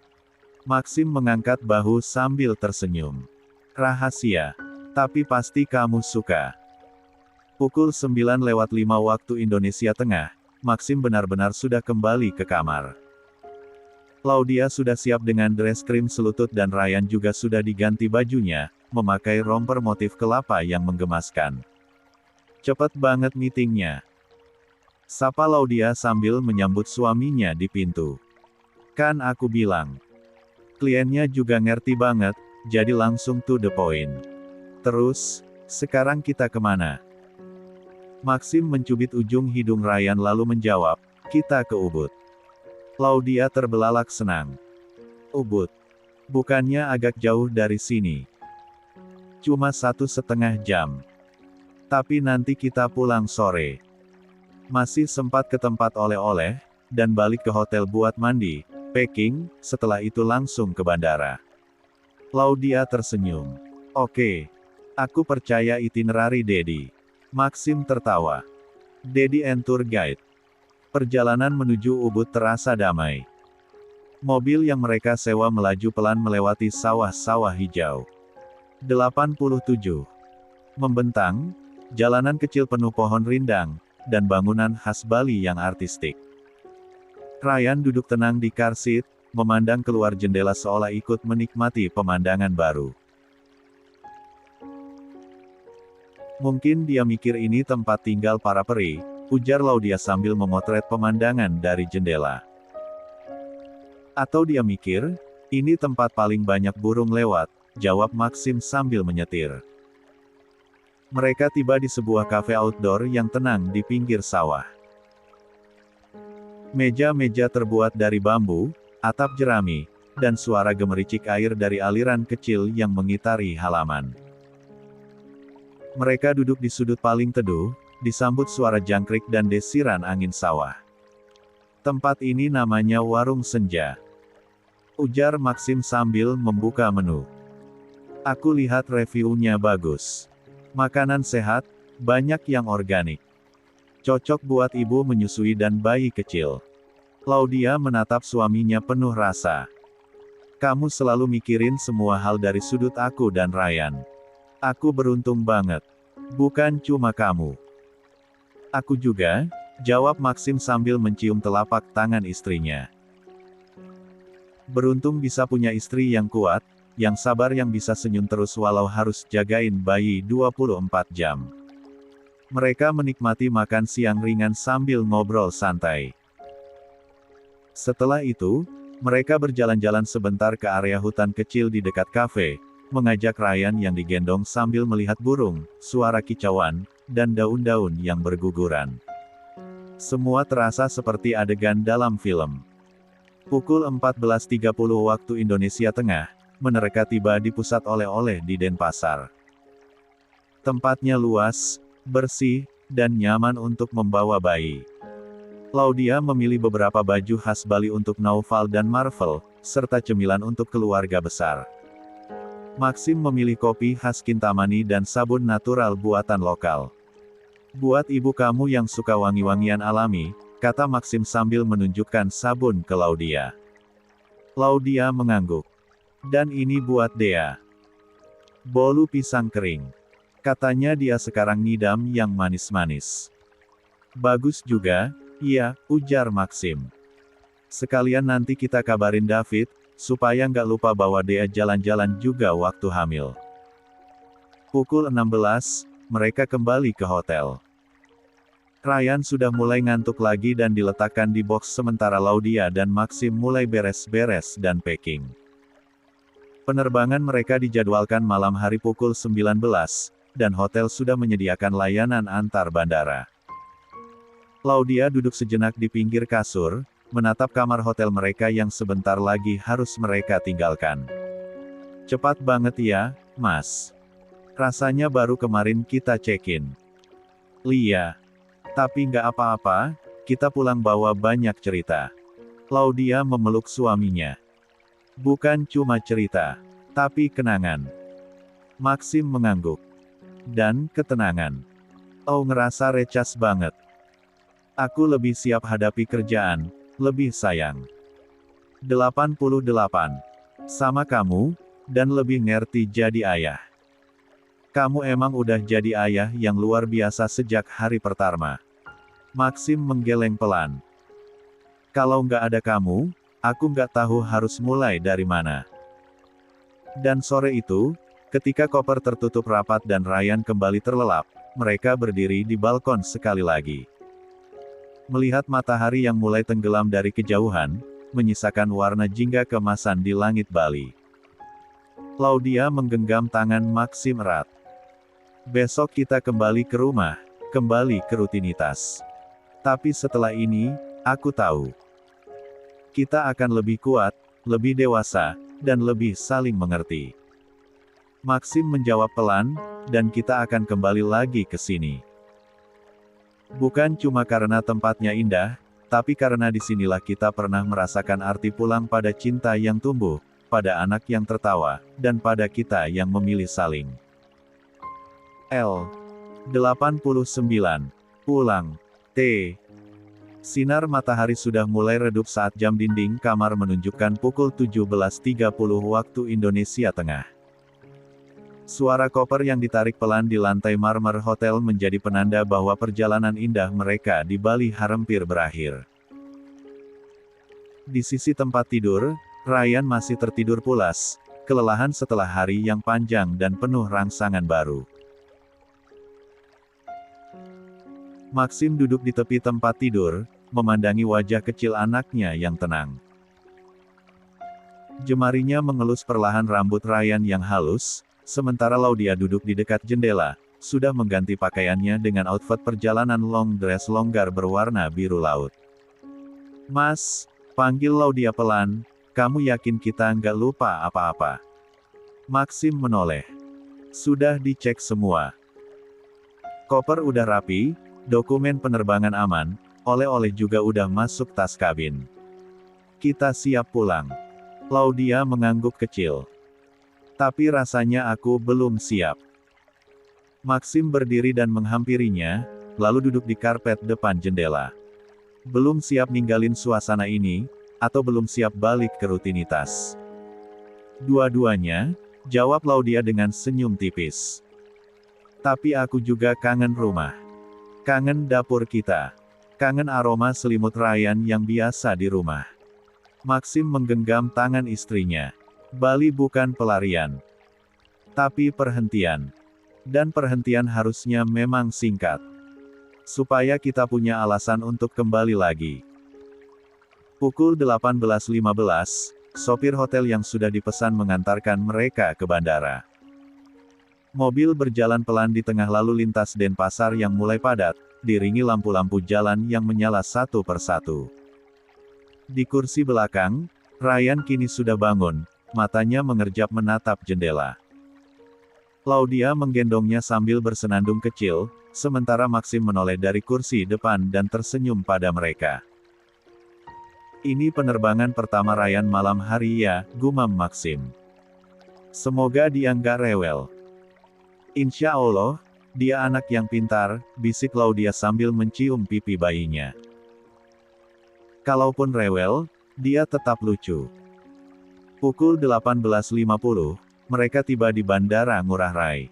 Maxim mengangkat bahu sambil tersenyum. Rahasia. Tapi pasti kamu suka. Pukul 9 lewat 5 waktu Indonesia Tengah, Maxim benar-benar sudah kembali ke kamar. Laudia sudah siap dengan dress krim selutut dan Ryan juga sudah diganti bajunya, memakai romper motif kelapa yang menggemaskan. Cepet banget meetingnya. Sapa Laudia sambil menyambut suaminya di pintu. Kan aku bilang. Kliennya juga ngerti banget, jadi langsung to the point. Terus, sekarang kita kemana? Maxim mencubit ujung hidung Ryan lalu menjawab, kita ke Ubud. Laudia terbelalak senang. Ubud. Bukannya agak jauh dari sini? Cuma 1,5 jam. Tapi nanti kita pulang sore. Masih sempat ke tempat oleh-oleh, dan balik ke hotel buat mandi, packing, setelah itu langsung ke bandara. Laudia tersenyum. Oke. Aku percaya itinerary Dedi. Maxim tertawa. Dedi and Tour Guide. Perjalanan menuju Ubud terasa damai. Mobil yang mereka sewa melaju pelan melewati sawah-sawah hijau. 87. Membentang, jalanan kecil penuh pohon rindang, dan bangunan khas Bali yang artistik. Ryan duduk tenang di car seat, memandang keluar jendela seolah ikut menikmati pemandangan baru. Mungkin dia mikir ini tempat tinggal para peri, ujar Laudia sambil memotret pemandangan dari jendela. Atau dia mikir, ini tempat paling banyak burung lewat, jawab Maxim sambil menyetir. Mereka tiba di sebuah kafe outdoor yang tenang di pinggir sawah. Meja-meja terbuat dari bambu, atap jerami, dan suara gemericik air dari aliran kecil yang mengitari halaman. Mereka duduk di sudut paling teduh, disambut suara jangkrik dan desiran angin sawah. Tempat ini namanya Warung Senja, ujar Maxim sambil membuka menu. Aku lihat reviewnya bagus. Makanan sehat, banyak yang organik. Cocok buat ibu menyusui dan bayi kecil. Laudia menatap suaminya penuh rasa. Kamu selalu mikirin semua hal dari sudut aku dan Ryan. Aku beruntung banget. Bukan cuma kamu. Aku juga, jawab Maxim sambil mencium telapak tangan istrinya. Beruntung bisa punya istri yang kuat, yang sabar yang bisa senyum terus walau harus jagain bayi 24 jam. Mereka menikmati makan siang ringan sambil ngobrol santai. Setelah itu, mereka berjalan-jalan sebentar ke area hutan kecil di dekat kafe, mengajak Ryan yang digendong sambil melihat burung, suara kicauan, dan daun-daun yang berguguran. Semua terasa seperti adegan dalam film. Pukul 14.30 waktu Indonesia Tengah, mereka tiba di pusat oleh-oleh di Denpasar. Tempatnya luas, bersih, dan nyaman untuk membawa bayi. Laudia memilih beberapa baju khas Bali untuk Naufal dan Marvel, serta cemilan untuk keluarga besar. Maxim memilih kopi khas Kintamani dan sabun natural buatan lokal. Buat ibu kamu yang suka wangi-wangian alami, kata Maxim sambil menunjukkan sabun ke Laudia. Laudia mengangguk. Dan ini buat Dea. Bolu pisang kering. Katanya dia sekarang ngidam yang manis-manis. Bagus juga, iya, ujar Maxim. Sekalian nanti kita kabarin David, supaya nggak lupa bawa Dea jalan-jalan juga waktu hamil. Pukul 16, mereka kembali ke hotel. Ryan sudah mulai ngantuk lagi dan diletakkan di box sementara Laudia dan Maxim mulai beres-beres dan packing. Penerbangan mereka dijadwalkan malam hari pukul 19, dan hotel sudah menyediakan layanan antar bandara. Laudia duduk sejenak di pinggir kasur, menatap kamar hotel mereka yang sebentar lagi harus mereka tinggalkan. Cepat banget ya, Mas. Rasanya baru kemarin kita check-in. Lia. Tapi nggak apa-apa, kita pulang bawa banyak cerita. Laudia memeluk suaminya. Bukan cuma cerita, tapi kenangan. Maxim mengangguk. Dan ketenangan. Oh ngerasa recas banget. Aku lebih siap hadapi kerjaan, lebih sayang. 88. Sama kamu, dan lebih ngerti jadi ayah. Kamu emang udah jadi ayah yang luar biasa sejak hari pertama. Maxim menggeleng pelan. Kalau nggak ada kamu, aku nggak tahu harus mulai dari mana. Dan sore itu, ketika koper tertutup rapat dan Ryan kembali terlelap, mereka berdiri di balkon sekali lagi. Melihat matahari yang mulai tenggelam dari kejauhan, menyisakan warna jingga keemasan di langit Bali. Laudia menggenggam tangan Maxim erat. Besok kita kembali ke rumah, kembali ke rutinitas. Tapi setelah ini, aku tahu. Kita akan lebih kuat, lebih dewasa, dan lebih saling mengerti. Maxim menjawab pelan, dan kita akan kembali lagi ke sini. Bukan cuma karena tempatnya indah, tapi karena disinilah kita pernah merasakan arti pulang pada cinta yang tumbuh, pada anak yang tertawa, dan pada kita yang memilih saling. L. 89. Pulang. T. Sinar matahari sudah mulai redup saat jam dinding kamar menunjukkan pukul 17.30 waktu Indonesia Tengah. Suara koper yang ditarik pelan di lantai marmer hotel menjadi penanda bahwa perjalanan indah mereka di Bali hampir berakhir. Di sisi tempat tidur, Ryan masih tertidur pulas, kelelahan setelah hari yang panjang dan penuh rangsangan baru. Maxim duduk di tepi tempat tidur, memandangi wajah kecil anaknya yang tenang. Jemarinya mengelus perlahan rambut Ryan yang halus, sementara Laudia duduk di dekat jendela, sudah mengganti pakaiannya dengan outfit perjalanan long dress longgar berwarna biru laut. "Mas," panggil Laudia pelan, "kamu yakin kita nggak lupa apa-apa?" Maxim menoleh. "Sudah dicek semua. Koper udah rapi, dokumen penerbangan aman, oleh-oleh juga udah masuk tas kabin. Kita siap pulang." Laudia mengangguk kecil. "Tapi rasanya aku belum siap." Maxim berdiri dan menghampirinya, lalu duduk di karpet depan jendela. "Belum siap ninggalin suasana ini, atau belum siap balik ke rutinitas?" "Dua-duanya," jawab Laudia dengan senyum tipis. "Tapi aku juga kangen rumah. Kangen dapur kita. Kangen aroma selimut Ryan yang biasa di rumah." Maxim menggenggam tangan istrinya. "Bali bukan pelarian, tapi perhentian. Dan perhentian harusnya memang singkat. Supaya kita punya alasan untuk kembali lagi." Pukul 18.15, sopir hotel yang sudah dipesan mengantarkan mereka ke bandara. Mobil berjalan pelan di tengah lalu lintas Denpasar yang mulai padat, diiringi lampu-lampu jalan yang menyala satu persatu. Di kursi belakang, Ryan kini sudah bangun, matanya mengerjap menatap jendela. Laudia menggendongnya sambil bersenandung kecil, sementara Maxim menoleh dari kursi depan dan tersenyum pada mereka. "Ini penerbangan pertama Ryan malam hari ya," gumam Maxim. "Semoga dia nggak rewel." "Insya Allah, dia anak yang pintar," bisik Laudia sambil mencium pipi bayinya. "Kalaupun rewel, dia tetap lucu." Pukul 18.50, mereka tiba di Bandara Ngurah Rai.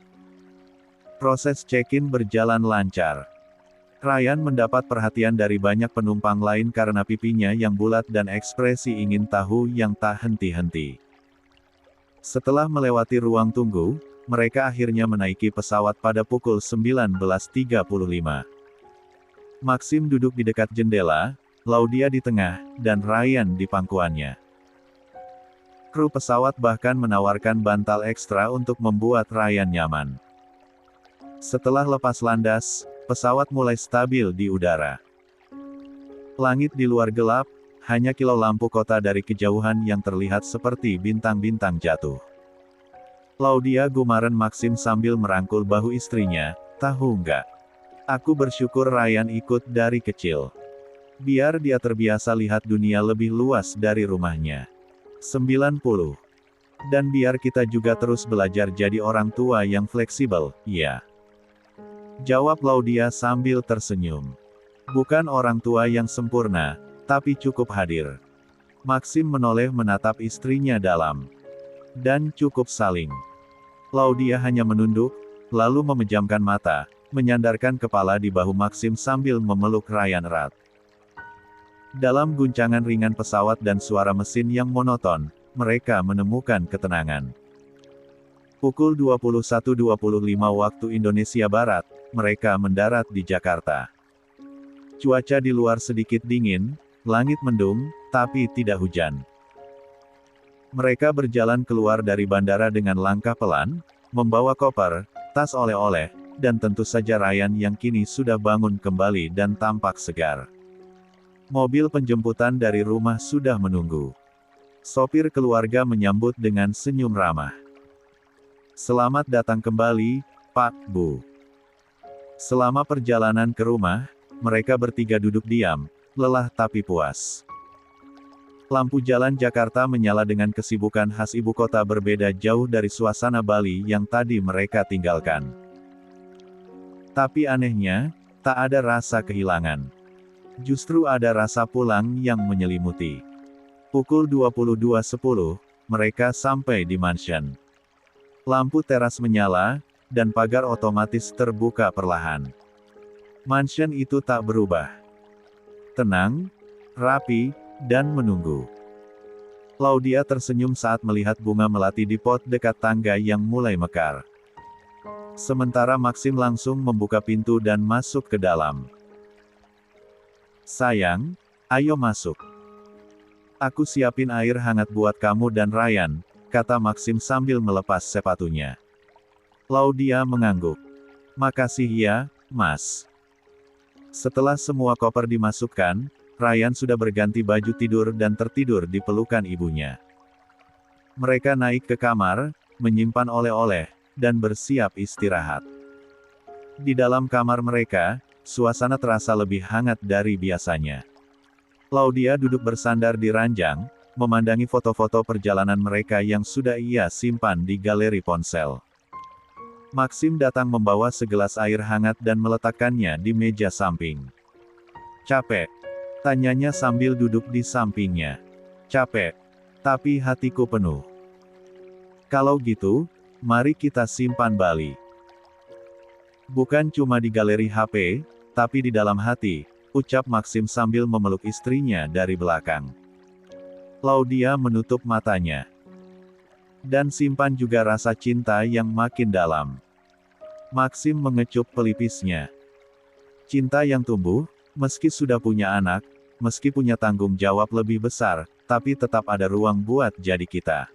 Proses check-in berjalan lancar. Ryan mendapat perhatian dari banyak penumpang lain karena pipinya yang bulat dan ekspresi ingin tahu yang tak henti-henti. Setelah melewati ruang tunggu, mereka akhirnya menaiki pesawat pada pukul 19.35. Maxim duduk di dekat jendela, Laudia di tengah, dan Ryan di pangkuannya. Kru pesawat bahkan menawarkan bantal ekstra untuk membuat Ryan nyaman. Setelah lepas landas, pesawat mulai stabil di udara. Langit di luar gelap, hanya kilau lampu kota dari kejauhan yang terlihat seperti bintang-bintang jatuh. Laudia gumaran Maxim sambil merangkul bahu istrinya, "Tahu nggak? Aku bersyukur Ryan ikut dari kecil. Biar dia terbiasa lihat dunia lebih luas dari rumahnya. 90. Dan biar kita juga terus belajar jadi orang tua yang fleksibel, ya." Jawab Laudia sambil tersenyum. "Bukan orang tua yang sempurna, tapi cukup hadir." Maxim menoleh menatap istrinya dalam. "Dan cukup saling." Laudia hanya menunduk, lalu memejamkan mata, menyandarkan kepala di bahu Maxim sambil memeluk Ryan erat. Dalam guncangan ringan pesawat dan suara mesin yang monoton, mereka menemukan ketenangan. Pukul 21.25 waktu Indonesia Barat, mereka mendarat di Jakarta. Cuaca di luar sedikit dingin, langit mendung, tapi tidak hujan. Mereka berjalan keluar dari bandara dengan langkah pelan, membawa koper, tas oleh-oleh, dan tentu saja Ryan yang kini sudah bangun kembali dan tampak segar. Mobil penjemputan dari rumah sudah menunggu. Sopir keluarga menyambut dengan senyum ramah. Selamat datang kembali, Pak, Bu. Selama perjalanan ke rumah, mereka bertiga duduk diam, lelah tapi puas. Lampu jalan Jakarta menyala dengan kesibukan khas ibu kota berbeda jauh dari suasana Bali yang tadi mereka tinggalkan. Tapi anehnya, tak ada rasa kehilangan. Justru ada rasa pulang yang menyelimuti. Pukul 22.10, mereka sampai di mansion. Lampu teras menyala, dan pagar otomatis terbuka perlahan. Mansion itu tak berubah. Tenang, rapi, dan menunggu. Laudia tersenyum saat melihat bunga melati di pot dekat tangga yang mulai mekar. Sementara Maxim langsung membuka pintu dan masuk ke dalam. Sayang, ayo masuk. Aku siapin air hangat buat kamu dan Ryan, kata Maxim sambil melepas sepatunya. Laudia mengangguk. Makasih ya, Mas. Setelah semua koper dimasukkan, Ryan sudah berganti baju tidur dan tertidur di pelukan ibunya. Mereka naik ke kamar, menyimpan oleh-oleh, dan bersiap istirahat. Di dalam kamar mereka, suasana terasa lebih hangat dari biasanya. Laudia duduk bersandar di ranjang, memandangi foto-foto perjalanan mereka yang sudah ia simpan di galeri ponsel. Maxim datang membawa segelas air hangat dan meletakkannya di meja samping. Capek? Tanyanya sambil duduk di sampingnya. Capek. Tapi hatiku penuh. Kalau gitu, mari kita simpan Bali. Bukan cuma di galeri HP, tapi di dalam hati, ucap Maxim sambil memeluk istrinya dari belakang. Laudia menutup matanya. Dan simpan juga rasa cinta yang makin dalam. Maxim mengecup pelipisnya. Cinta yang tumbuh, meski sudah punya anak, meski punya tanggung jawab lebih besar, tapi tetap ada ruang buat jadi kita.